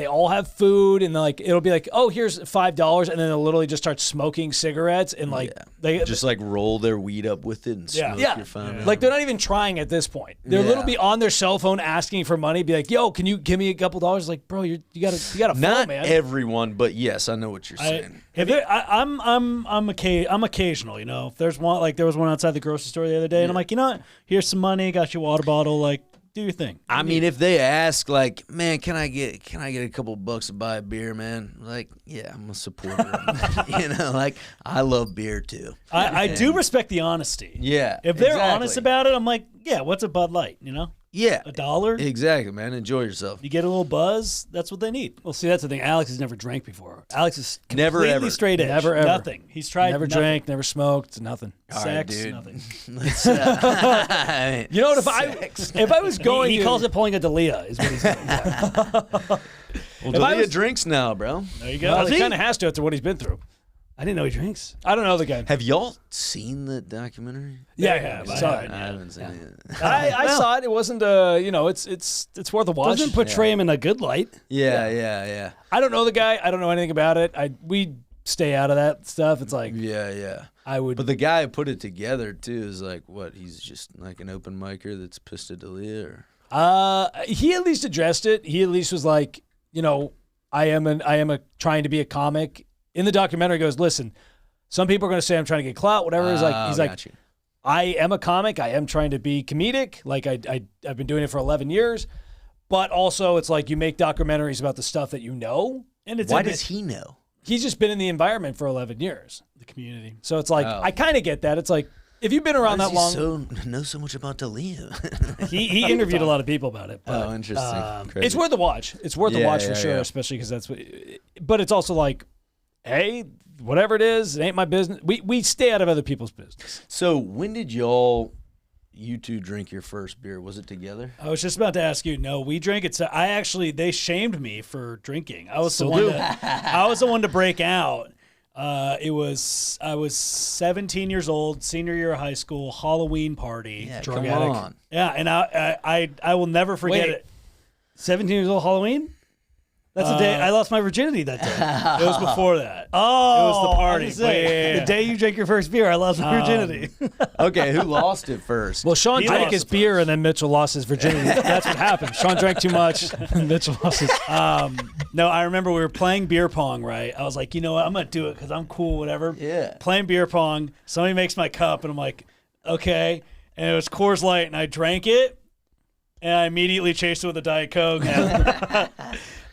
food, and it'll be like, oh, here's $5, and then they'll literally just start smoking cigarettes and they just like roll their weed up with it and smoke your phone. Like they're not even trying at this point. They're Yeah. literally on their cell phone asking for money. Be like, yo, can you give me a couple dollars? Like, bro, you got a phone, Not man. everyone, but yes, I know what you're saying. I'm occasional. If there's one, there was one outside the grocery store the other day, and I'm like, here's some money, got your water bottle, do your thing. I mean, if they ask, like, man, can I get a couple bucks to buy a beer, man? Like, yeah, I'm a supporter. I love beer too. I do respect the honesty. Yeah, If they're exactly. honest about it, I'm like, yeah, what's a Bud Light? Yeah, $1? exactly, man. Enjoy yourself. You get a little buzz. That's what they need. Well, see, that's the thing. Alex has never drank before. Alex is Never, completely ever. straight edge. Never, ever. Nothing. He's tried. Never nothing. drank, never smoked, nothing. All right, Sex, dude. nothing. Let's, You know what? If I was going, He to- calls it pulling a Dalia, is what he's doing. well, If I Dalia was- drinks now, bro. There you go. Well, he kind of has to after what he's been through. I didn't know he drinks. I don't know the guy. Have y'all seen the documentary? Yeah, have. I I saw have. it. I haven't seen it. I saw it. It wasn't. It's worth a watch. Doesn't portray him in a good light. Yeah. I don't know the guy. I don't know anything about it. We stay out of that stuff. It's like Yeah. I would. But the guy who put it together too is like, what? He's just like an open micer that's pissed at Dalia, or He at least addressed it. He at least was like, I am trying to be a comic. In the documentary, he goes, listen, some people are going to say I'm trying to get clout, whatever. He's like, got you. I am a comic. I am trying to be comedic. Like I've been doing it for 11 years, but also it's like you make documentaries about the stuff that you know. And it's Why in does he know? He's just been in the environment for 11 years. the community. So it's like, Oh. I kind of get that. It's like, if you've been around Why that does long, he know so much about Dalia? He interviewed a lot of people about it. But, Oh, interesting. Crazy. it's worth a watch. It's worth a Yeah, watch for yeah, sure, yeah. especially because that's what, but it's also like, hey, whatever it is, it ain't my business. We stay out of other people's business. So when did you two drink your first beer? Was it together? I was just about to ask you. No, we drank it. So they shamed me for drinking. I was Still the one. do. I was the one to break out. I was 17 years old, senior year of high school, Halloween party. Yeah, Drug come addict. on. Yeah, and I will never forget Wait. it. 17 years old Halloween? That's the day I lost my virginity that day. It was before that. Oh, It was the party. I was gonna say, Yeah. The day you drank your first beer, I lost my virginity. Okay, who lost it first? Well, Sean He drank lost his it beer and then Mitchell lost his virginity. That's what happened. Sean drank too much and Mitchell lost his. No, I remember we were playing beer pong, right? I was like, you know what? I'm going to do it because I'm cool, whatever. Yeah. Playing beer pong. Somebody makes my cup, and I'm like, okay. And it was Coors Light, and I drank it. And I immediately chased it with a Diet Coke.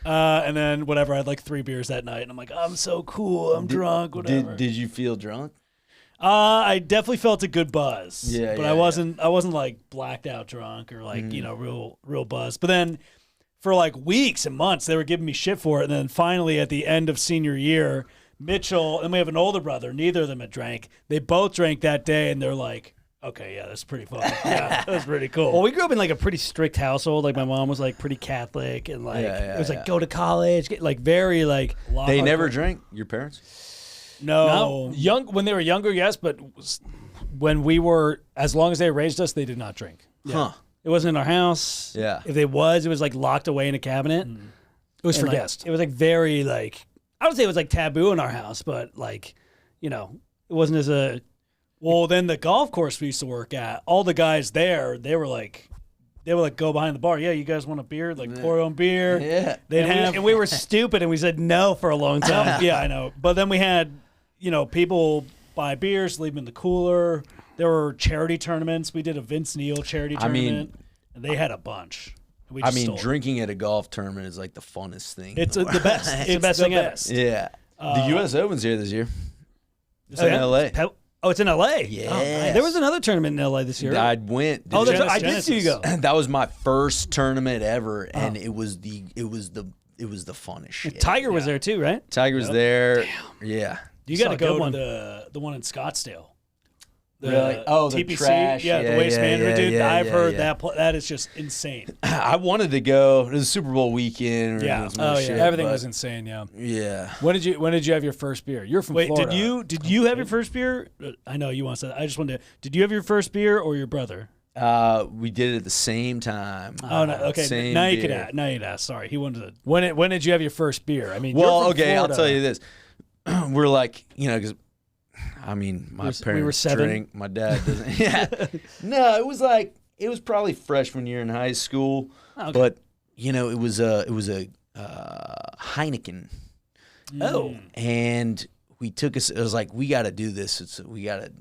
And then whatever, I had like 3 beers that night. And I'm like, I'm so cool. I'm drunk, whatever. Did you feel drunk? I definitely felt a good buzz. Yeah, but yeah, I wasn't like blacked out drunk or like, real buzz. But then for like weeks and months, they were giving me shit for it. And then finally at the end of senior year, Mitchell, and we have an older brother, neither of them had drank. They both drank that day and they're like, okay, yeah, that's pretty fun. Yeah, that's pretty cool. Well, we grew up in like a pretty strict household. Like my mom was like pretty Catholic, and like it was like go to college, like very like. They never drank. Your parents? No. When they were younger, yes, but when we were, as long as they raised us, they did not drink. Huh. It wasn't in our house. Yeah. If it was like locked away in a cabinet. It was for like, guests. It was like very like I would say it was like taboo in our house, but like it wasn't as a. Well, then the golf course we used to work at, all the guys there, they were like, go behind the bar. Yeah, you guys want a beer? Like, pour your own beer. Yeah. And we were stupid and we said no for a long time. Yeah, I know. But then we had, people buy beers, leave them in the cooler. There were charity tournaments. We did a Vince Neil charity tournament, and they had a bunch. We just stole it. Drinking at a golf tournament is like the funnest thing. It's the best. It's the best thing ever. Yeah. The U.S. Open's here this year. It's in yeah? L.A. Oh, it's in L.A. Yeah. Oh, nice. There was another tournament in L.A. this year. I went. Oh, that's Genesis. I did see you go. That was my first tournament ever, and it was the funnest shit. Tiger was there too, right? Tiger was there. Yeah. You got to go to the one in Scottsdale. Really? Oh, the TPC, trash. yeah, the waste management, dude. I've heard yeah. that is just insane. I wanted to go. It was Super Bowl weekend. Yeah. Everything was insane. Yeah. Yeah. When did you have your first beer? You're from Florida. Did you have your first beer? I know you want to say that. I just wanted to. Did you have your first beer or your brother? We did it at the same time. Oh no. Okay. Same Now you beer. could ask. Now you'd ask. Sorry, he wanted to. When did you have your first beer? I mean, Well, you're from okay, I'll Florida. tell you this. We're like, because my parents were 7. drink. My dad doesn't. Yeah. No, it was probably freshman year in high school. Okay. But it was a Heineken. Oh. And it was like, we got to do this. We got to,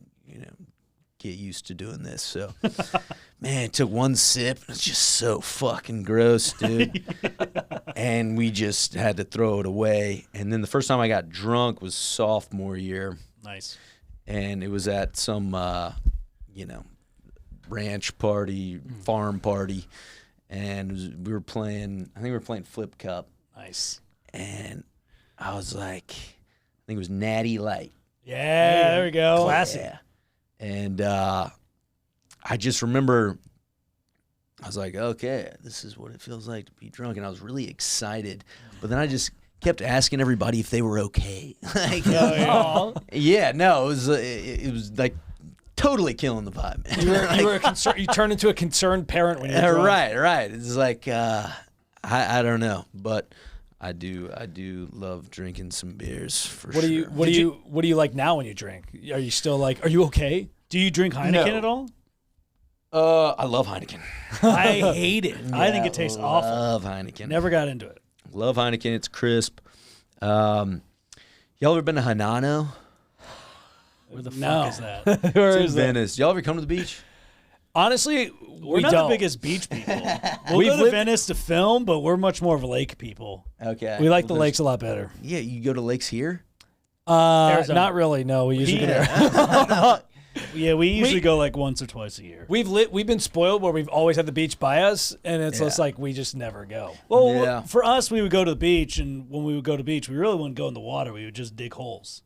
get used to doing this. So, man, it took one sip. It's just so fucking gross, dude. And we just had to throw it away. And then the first time I got drunk was sophomore year. Nice. And it was at some, ranch party, farm party. And we were playing, I think we were playing Flip Cup. Nice. And I was like, I think it was Natty Light. Yeah, there we go. Classic. Yeah. And I just remember, I was like, okay, this is what it feels like to be drunk. And I was really excited. But then I just kept asking everybody if they were okay. Like, yeah, no, it was like totally killing the vibe. You were you turned into a concerned parent when you were drunk. Right. It's like, I don't know. But I do love drinking some beers for What sure. do you like now when you drink? Are you still like? Are you okay? Do you drink Heineken No. at all? I love Heineken. I hate it. I think Yeah, it tastes awful. Love Heineken. Never got into it. Love Heineken. It's crisp. Y'all ever been to Hanano? Where the fuck No. is that? Where It's is in that? Venice. Y'all ever come to the beach? Honestly, We're we not don't. the biggest beach people. We'll We've go to lived- Venice to film, but we're much more of lake people. Okay. We like the Well, lakes a lot better. Yeah, you go to lakes here? Arizona. Not really. No, we usually go there. Yeah, we usually go like once or twice a year. We've been spoiled where we've always had the beach by us, and it's Yeah. just like we just never go. Well, Yeah. for us, we would go to the beach, and when we would go to the beach, we really wouldn't go in the water. We would just dig holes.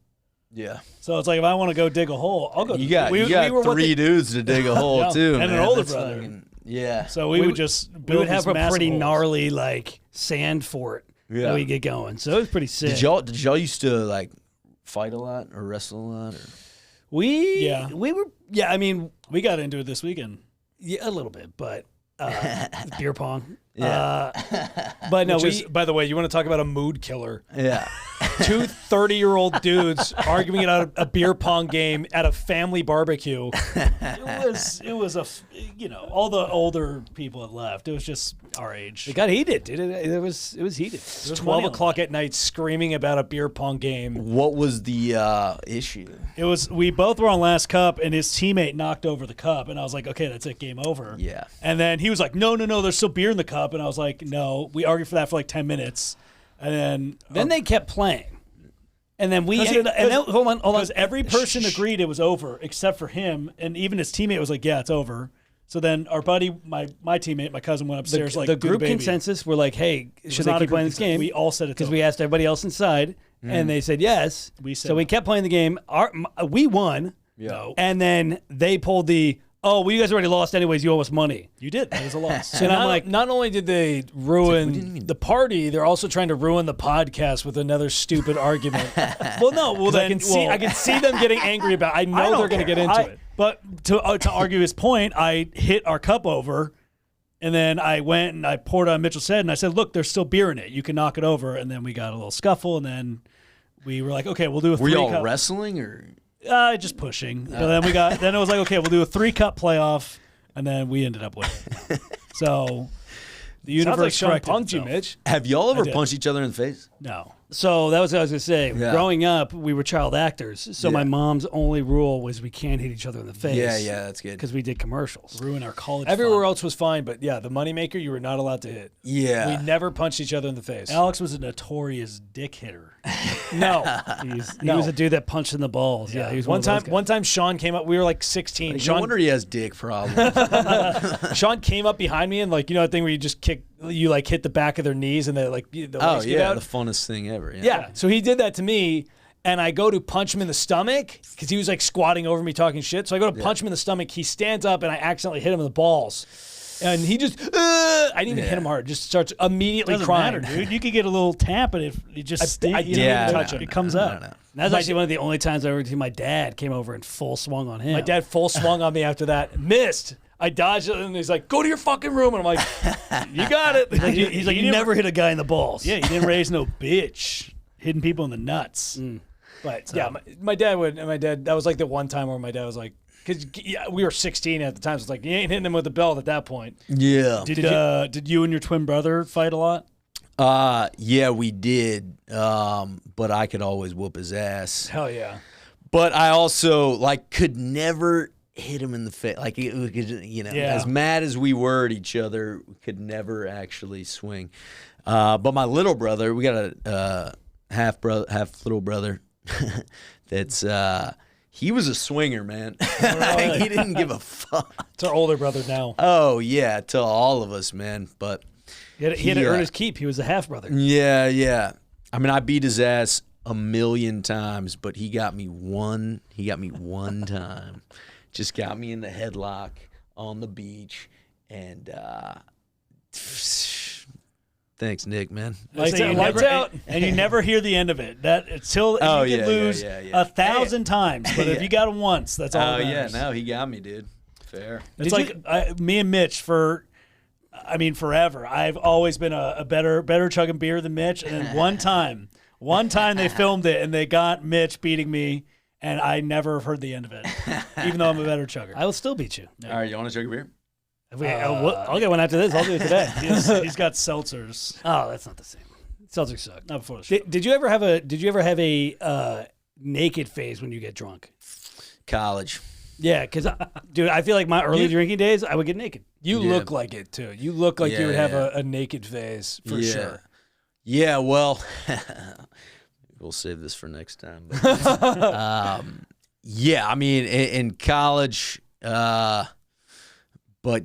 Yeah. So it's like if I want to go dig a hole, I'll go. You got we, you got we were what three they- dudes to dig a hole Yeah. too, And an man. older That's brother. fucking- yeah. So we would just We build would have these a massive pretty holes. gnarly like sand fort Yeah. that we get going. So it was pretty sick. Did y'all used to like fight a lot or wrestle a lot? Or? Yeah. we were I mean We got into it this weekend. yeah, a little bit, but beer pong. Yeah. But no, by the way, you want to talk about a mood killer? Yeah. Two 30-year-old dudes arguing about a beer pong game at a family barbecue. It was all the older people had left. It was just our age. It got heated, dude. It was heated. It was 12 o'clock at night screaming about a beer pong game. What was the issue? It was, we both were on last cup, and his teammate knocked over the cup, and I was like, okay, that's it, game over. Yeah. And then he was like, no, there's still beer in the cup, and I was like, no. We argued for that for like 10 minutes, and then they kept playing. And then we ended up, hold on. Because every person agreed it was over except for him, and even his teammate was like, yeah, it's over. So then our buddy, my teammate, my cousin went upstairs the group consensus were like, hey, should they keep playing this game? We all said it because we asked everybody else inside, and they said yes. So we kept playing the game. We won. Yeah. And then they pulled the, oh, well, you guys already lost anyways. You owe us money. You did. That was a loss. So I'm like, not only did they ruin the party, they're also trying to ruin the podcast with another stupid argument. Well, no. Well, then I can see them getting angry about. I know they're going to get into it. But to argue his point, I hit our cup over, and then I went and I poured on Mitchell's head, and I said, "Look, there's still beer in it. You can knock it over." And then we got a little scuffle, and then we were like, "Okay, we'll do a 3-cup." Were y'all wrestling or? Just pushing. But then it was like, okay, we'll do a 3-cup playoff, and then we ended up winning. So the universe corrected punked you, itself. Mitch. Have y'all ever punched each other in the face? No. So that was what I was going to say. Yeah. Growing up, we were child actors. So Yeah. my mom's only rule was we can't hit each other in the face. Yeah, that's good. Because we did commercials. Ruin our college Everywhere fun. else was fine, but yeah, the moneymaker you were not allowed to hit. Yeah. We never punched each other in the face. Alex was a notorious dick hitter. No. He was a dude that punched in the balls. Yeah, he was One of those time, guys. Sean came up. We were like 16. No wonder he has dick problems. Sean came up behind me and like that thing where you just hit the back of their knees and they like the Oh legs get yeah, out? the funnest thing ever. Yeah. So he did that to me, and I go to punch him in the stomach because he was like squatting over me talking shit. So I go to punch him in the stomach. He stands up, and I accidentally hit him in the balls. And he just, I didn't even hit him hard. Just starts immediately Doesn't crying. matter, dude. You could get a little tap, and it just I you didn't don't even touch touch it. it. It comes out. No. That's actually one of the only times I ever seen my dad came over and full swung on him. My dad full swung on me after that. Missed. I dodged it, and he's like, "Go to your fucking room." And I'm like, "You got it." He's like, you never hit a guy in the balls. Yeah, you didn't raise no bitch, hitting people in the nuts. But yeah, my dad would. And my dad. That was like the one time where my dad was like, because we were 16 at the time. So it's like you ain't hitting him with the belt at that point. Yeah. Did you and your twin brother fight a lot? Yeah, we did. But I could always whoop his ass. Hell yeah. But I also could never hit him in the face. Like as mad as we were at each other, we could never actually swing. But my little brother, we got a half little brother. That's he was a swinger, man. He didn't give a fuck. It's our older brother now. Oh yeah, to all of us, man. But he had to earn his keep. He was a half brother. yeah. I mean, I beat his ass a million times, but he got me one time. Just got me in the headlock on the beach, and thanks, Nick, man. Lights out. And you never hear the end of it. That until you can lose 1,000 times, but if you got him once, that's all. Oh that yeah, matters. no, he got me, dude. Fair. It's me and Mitch forever. I've always been a better chugging beer than Mitch, and then one time they filmed it and they got Mitch beating me, and I never heard the end of it, even though I'm a better chugger. I will still beat you. All right, you want to chug a beer? I'll get one after this. I'll do it today. He's got seltzers. Oh, that's not the same. Seltzer suck. Not before the show. Did you ever have a naked phase when you get drunk? College. Yeah, because dude, I feel like my early drinking days, I would get naked. You look like it too. You look like you would have a naked phase for sure. Yeah, well, we'll save this for next time. But, yeah, I mean, in college, but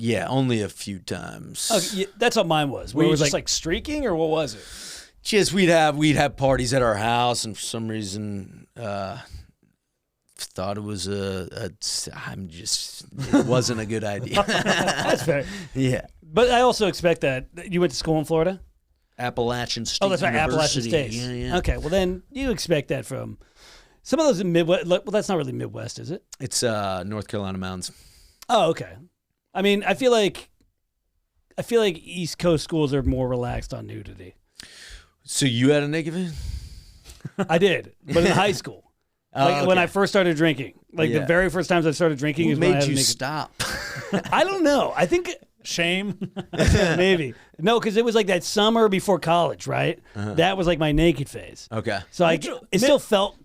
yeah, only a few times. Yeah, that's what mine was. Were you was just like streaking, or what was it? Just we'd have parties at our house, and for some reason, thought it was it wasn't a good idea. That's fair. Yeah. But I also expect that you went to school in Florida. Appalachian State. Oh, that's right, Appalachian State. Yeah. Okay, well then you expect that from some of those in Midwest. Well, that's not really Midwest, is it? It's North Carolina mountains. Oh, okay. I mean, I feel like I feel like East Coast schools are more relaxed on nudity. So you had a naked fan? I did, but in high school. Like when I first started drinking. Like the very first times I started drinking What is when I made had a you naked... stop? I don't know. I think Shame. maybe. No, because it was like that summer before college, right? That was like my naked phase. Okay. So it still felt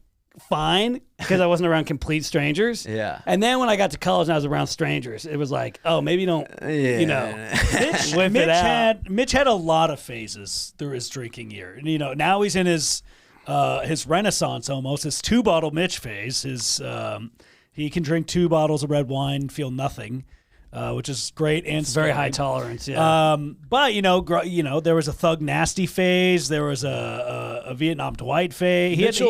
fine because I wasn't around complete strangers. Yeah. And then when I got to college and I was around strangers, it was like, oh, maybe you don't, you know, Mitch had a lot of phases through his drinking year. And, you know, now he's in his renaissance almost, his 2-bottle Mitch phase. He can drink 2 bottles of red wine, feel nothing. Which is great and very high tolerance. Yeah. But you know, there was a Thug Nasty phase. There was a Vietnam Dwight phase.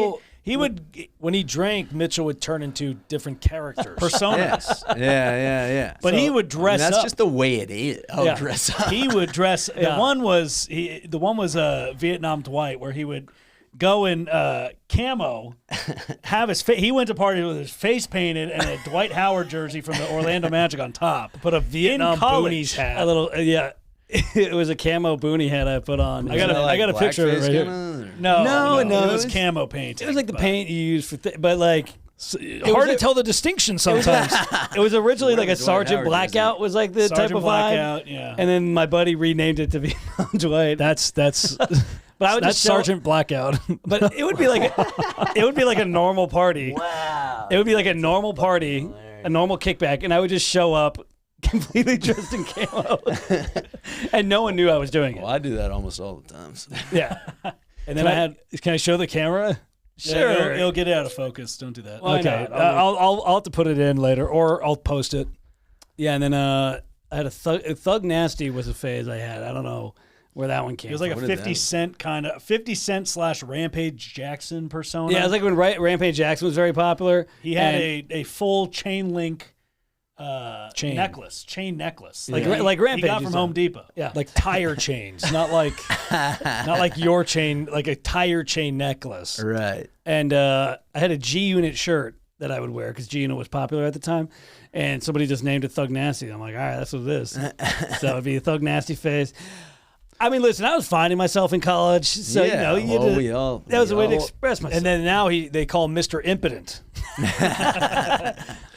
He would when he drank, Mitchell would turn into different characters, personas. Yeah. But he would dress that's up. just the way it is. Dress up. He would dress. The one was Vietnam Dwight, where he would go in camo, have his he went to party with his face painted and a Dwight Howard jersey from the Orlando Magic on top. put a Vietnam boonies hat. A little, It was a camo boonie hat I put on. I got a picture of it right here. No, it was camo paint. It was like the paint you use for, but like hard to tell the distinction sometimes. it was originally like a Dwight Sergeant Howard Blackout was like the Sergeant type of Blackout, vibe. yeah. And then my buddy renamed it to Vietnam Dwight. That's But I would that's just show- Sergeant Blackout. But it would be like a normal party. Wow. It would be like a normal party, a normal kickback, and I would just show up completely dressed in camo, and no one knew I was doing it. Well, I do that almost all the time. So. Yeah. And then Can I show the camera? Sure. Yeah, it'll get out of focus. Don't do that. Why Okay, not? I'll have to put it in later, or I'll post it. Yeah, and then I had a Thug Nasty was a phase I had. I don't know where that one came It was like from. a 50 Cent kind of 50 Cent / Rampage Jackson persona. Yeah, it was like when Rampage Jackson was very popular. he had and a full chain link Chain necklace. Like He Rampage got from used Home to- Depot. Yeah. Like tire chains, not like your chain, like a tire chain necklace. Right. And I had a G Unit shirt that I would wear because G Unit was popular at the time. And somebody just named it Thug Nasty. I'm like, all right, that's what it is. So it'd be a Thug Nasty phase. I mean, listen, I was finding myself in college. So, you know, that was a way to express myself. And then now they call him Mr. Impotent.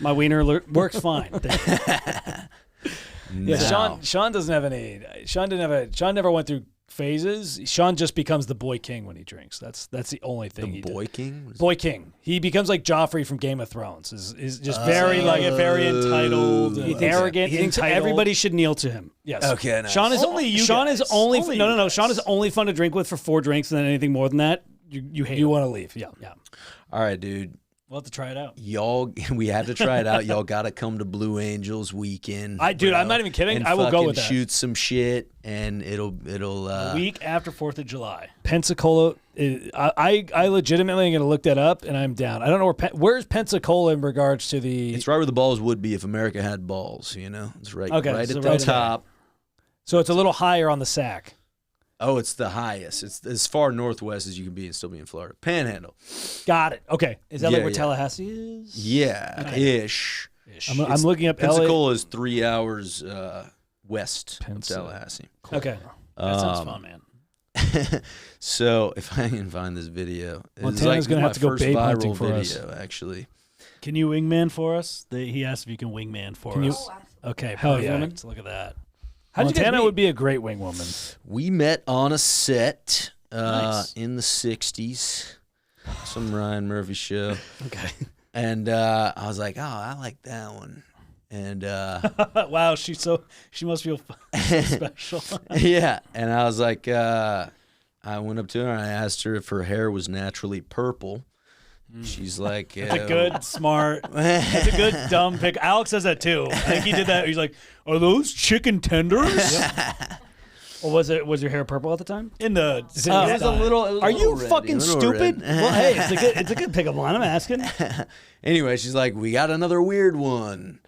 My wiener works fine. Yeah, Sean doesn't have any. Sean never went through phases. Sean just becomes the boy king when he drinks. That's the only thing. The boy king. Boy king. He becomes like Joffrey from Game of Thrones. Is just very very entitled, He and thinks, arrogant. he thinks entitled. everybody should kneel to him. Yes. Okay. Nice. Sean is Only you Sean guys. is only Only no. you Sean guys. is only fun to drink with for 4 drinks, and then anything more than that, you hate. You him. want to leave? Yeah. Yeah. All right, dude. We'll have to try it out. Y'all, we have to try it out. Y'all got to come to Blue Angels weekend. Dude, I'm not even kidding. And I will go fucking with that. shoot some shit, and it'll. A week after 4th of July. Pensacola. I legitimately am going to look that up, and I'm down. I don't know where's Pensacola in regards to the. It's right where the balls would be if America had balls. You know, it's right. Okay, right so at right the there. top. So it's a little higher on the sack. Oh, it's the highest. It's as far northwest as you can be and still be in Florida. Panhandle. Got it. Okay. Is that Yeah, like where yeah. Tallahassee is? Yeah, ish. I'm looking up LA. Pensacola is 3 hours west of Pensa- Tallahassee. Okay. That sounds fun, man. So if I can find this video, Montana's gonna have to go first babe viral hunting for video, us. actually. Can you wingman for us? He asked if you can wingman for Can you- us. Okay, Hell yeah. perfect. Look at that. How'd you guys Montana meet? would be a great wing woman. We met on a set Nice. in the 60s, some Ryan Murphy show. Okay. And I was like, oh, I like that one. And Wow, she must feel special. yeah, and I was like, I went up to her and I asked her if her hair was naturally purple. She's like, It's a good, smart. It's a good, dumb pick. Alex says that too. I think he did that. He's like, "Are those chicken tenders?" Well, was your hair purple at the time? In the It was a little. Are you red, fucking a little stupid? red. Well, hey, it's a good pickup line. I'm asking. Anyway, she's like, we got another weird one.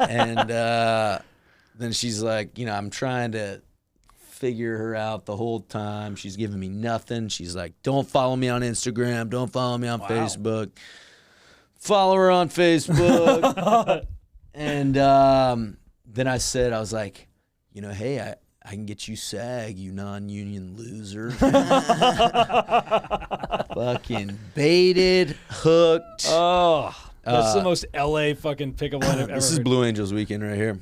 And then she's like, I'm trying to figure her out the whole time. She's giving me nothing. She's like, don't follow me on Instagram. Don't follow me on Facebook. Follow her on Facebook. And then I was like, hey, I can get you SAG, you non-union loser. Fucking baited, hooked. Oh, that's the most LA fucking pickup line I've ever This is heard. Blue Angels weekend right here.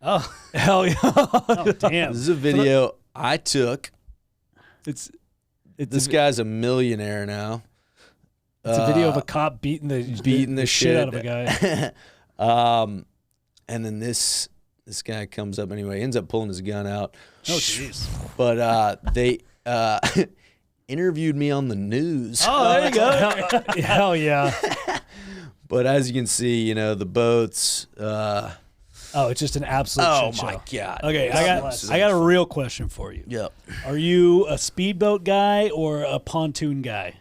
Oh, hell yeah. Oh, damn. This is a video I took. It's This guy's a millionaire now. It's a video of a cop beating the shit out of a guy. And then this guy comes up anyway, ends up pulling his gun out. Oh, jeez. But they interviewed me on the news. Oh, there you go. Hell yeah. But as you can see, the boats. Oh, it's just an absolute Oh shit my show. God! Okay, I got a real question for you. Yep. Are you a speedboat guy or a pontoon guy?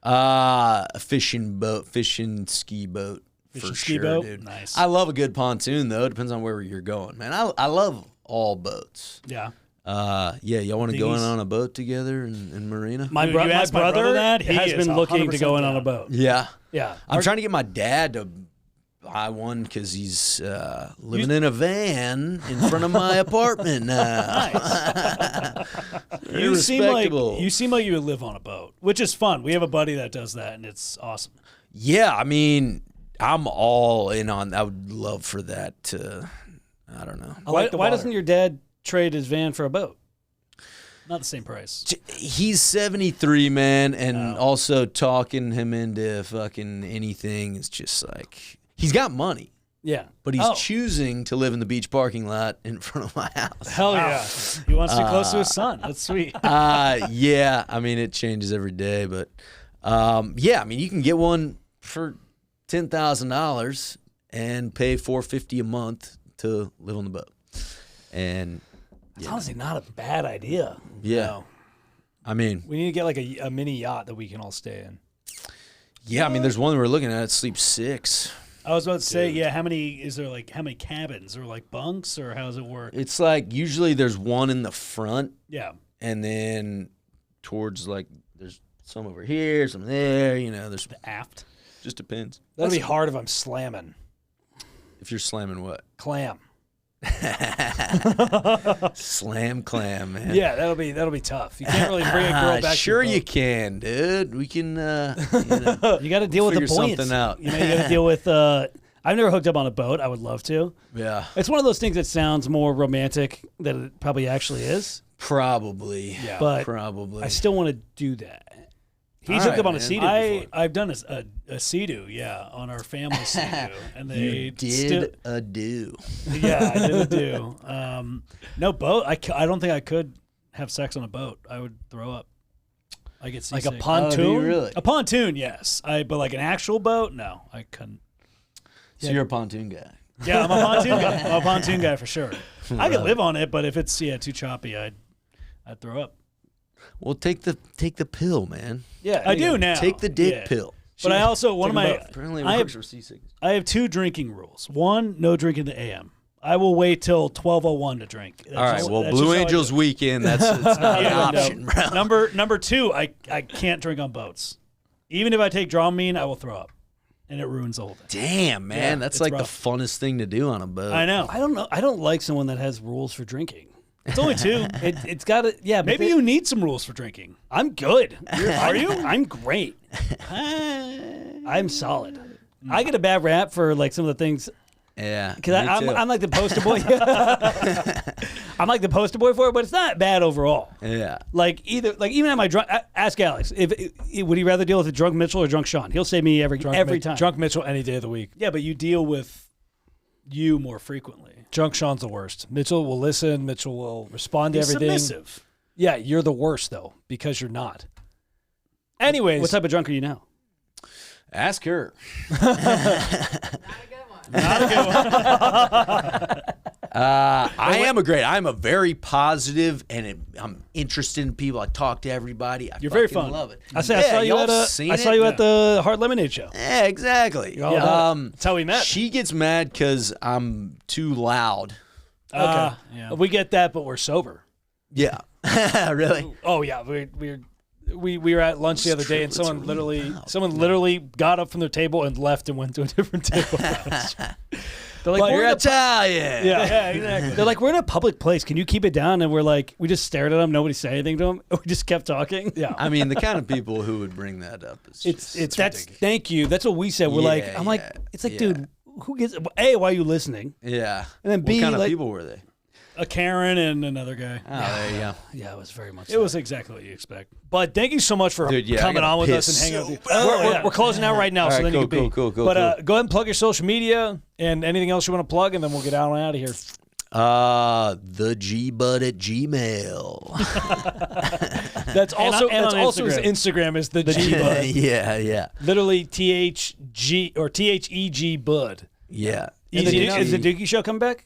A fishing ski boat. Fishing For ski sure, boat? dude. Nice. I love a good pontoon though. It depends on where you're going, man. I love all boats. Yeah. Y'all want to go in Dinghies? on a boat together in Marina? My, Dude, bro- you my asked my brother brother that? He has is been looking to 100% go in on down. a boat. Yeah. Yeah. I'm trying to get my dad to buy one because he's living in a van in front of my apartment now. Very You seem like respectable. you would live on a boat, which is fun. We have a buddy that does that, and it's awesome. Yeah, I mean, I'm all in on. I would love for that to. I don't know. I like the Why water. doesn't your dad trade his van for a boat? Not the same price. He's 73, man, and also talking him into fucking anything is just like he's got money, Yeah. but he's choosing to live in the beach parking lot in front of my house. Hell yeah. He wants to be close to his son. That's sweet. Yeah, I mean it changes every day, but yeah, I mean you can get one for $10,000 and pay $450 a month to live on the boat, and It's honestly not a bad idea. yeah, No. I mean, We need to get like a mini yacht that we can all stay in. yeah, I mean there's one we're looking at. It sleeps 6. I was about to say, yeah, how many cabins or like bunks or how does it work? It's like usually there's one in the front, Yeah. and then towards like there's some over here, some there. There's Aft. just depends. That'll be hard if I'm slamming. If you're slamming what? Clam. Slam clam, man. Yeah, that'll be tough. You can't really bring a girl back. Sure to your you boat. can, dude. We can. You got to deal with the Figure buoyancy. something out. You know, you got to deal with. I've never hooked up on a boat. I would love to. Yeah, It's one of those things that sounds more romantic than it probably actually is. probably. Yeah. But Probably. I still want to do that. He's All hooked up right, on a man. Sea-Doo before. I've done a Sea-Doo, yeah, on our family Sea-Doo, and they you did a do. yeah, I did a do. No boat. I don't think I could have sex on a boat. I would throw up. I get Like seasick. a pontoon? really? A pontoon, yes. But like an actual boat, no, I couldn't. So you're a pontoon guy. Yeah, I'm a pontoon guy. I'm a pontoon guy for sure. I could live on it, but if it's too choppy, I'd throw up. Well, take the pill, man. Yeah, I do now. Take the dick Yeah. pill. But I also one of my Apparently, it I works have, for seasickness. I have 2 drinking rules. One, no drinking the AM. I will wait till 12:01 to drink. That's All right. just- Well, that's Blue just how I Angels do it. weekend. It's not an Yeah, no. option, bro. Number 2, I can't drink on boats. Even if I take Dramamine, I will throw up, and it ruins the whole thing. Damn, man, Yeah, that's it's like rough. the funnest thing to do on a boat. I know. I don't know. I don't like someone that has rules for drinking. It's only 2. It's got to. Yeah, but Maybe you need some rules for drinking. I'm good. Are you? I'm great. I'm solid. I get a bad rap for like some of the things Yeah, because me too. I'm like the poster boy. I'm like the poster boy for it, but it's not bad overall. Yeah. Like even at my drunk, ask Alex if would he rather deal with a drunk Mitchell or drunk Sean? He'll say me every time. Drunk Mitchell any day of the week. Yeah, but you deal with you more frequently. Drunk Sean's the worst. Mitchell will listen. Mitchell will respond to He's everything. submissive. Yeah, you're the worst though because you're not. Anyways, What type of drunk are you now? Ask her. I am I'm a very positive, and I'm interested in people. I talk to everybody. You're very fucking fun. love it. I saw you y'all at seen I saw it? you at the Hard Lemonade show. Yeah, exactly. all about That's how we met. She gets mad because I'm too loud. Okay. Yeah. we get that, but we're sober. Yeah. Really? Oh yeah, we were at lunch the other day, and someone literally got up from their table and left and went to a different table. They're like, But You're we're in a Italian. Yeah, exactly. They're like, we're in a public place. Can you keep it down? And we're like, we just stared at them. Nobody said anything to them. We just kept talking. Yeah. I mean, the kind of people who would bring that up is It's just, that's That's thank you. That's what we said. We're like, Yeah, I'm like, yeah, it's like, yeah. dude, who gets? A, why are you listening? yeah. And then B, what kind of like- people were they? a Karen and another guy. Oh, there you go. Yeah, it was very much. It was exactly what you expect. But thank you so much for Dude, yeah, I coming gotta on with us piss and hanging out so with you. bad. We're closing out right now, All so right, then you cool, can be. cool. But go ahead and plug your social media and anything else you want to plug, and then we'll get out and out of here. The G-Bud at Gmail. That's also and that's on also his Instagram. Instagram is the G Bud. yeah. Literally THG or THEG Bud. Yeah. Is the Dookie Show come back?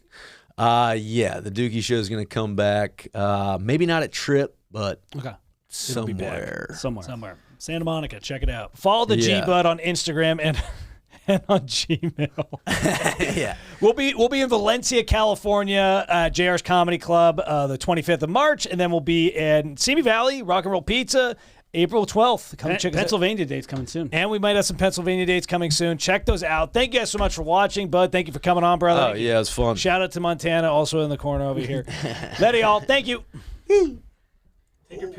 Yeah, the Dookie Show is going to come back. Maybe not at Trip, but Okay. somewhere. Somewhere. Santa Monica, check it out. Follow the Yeah. G Bud on Instagram and on Gmail. Yeah. We'll be in Valencia, California, JR's Comedy Club, the 25th of March, and then we'll be in Simi Valley, Rock and Roll Pizza, April 12th. Come check us out. Pennsylvania date's coming soon. And we might have some Pennsylvania dates coming soon. Check those out. Thank you guys so much for watching, Bud. Thank you for coming on, brother. Oh, yeah, it was fun. Shout out to Montana, also in the corner over here. Later, y'all. Thank you. Take your piss.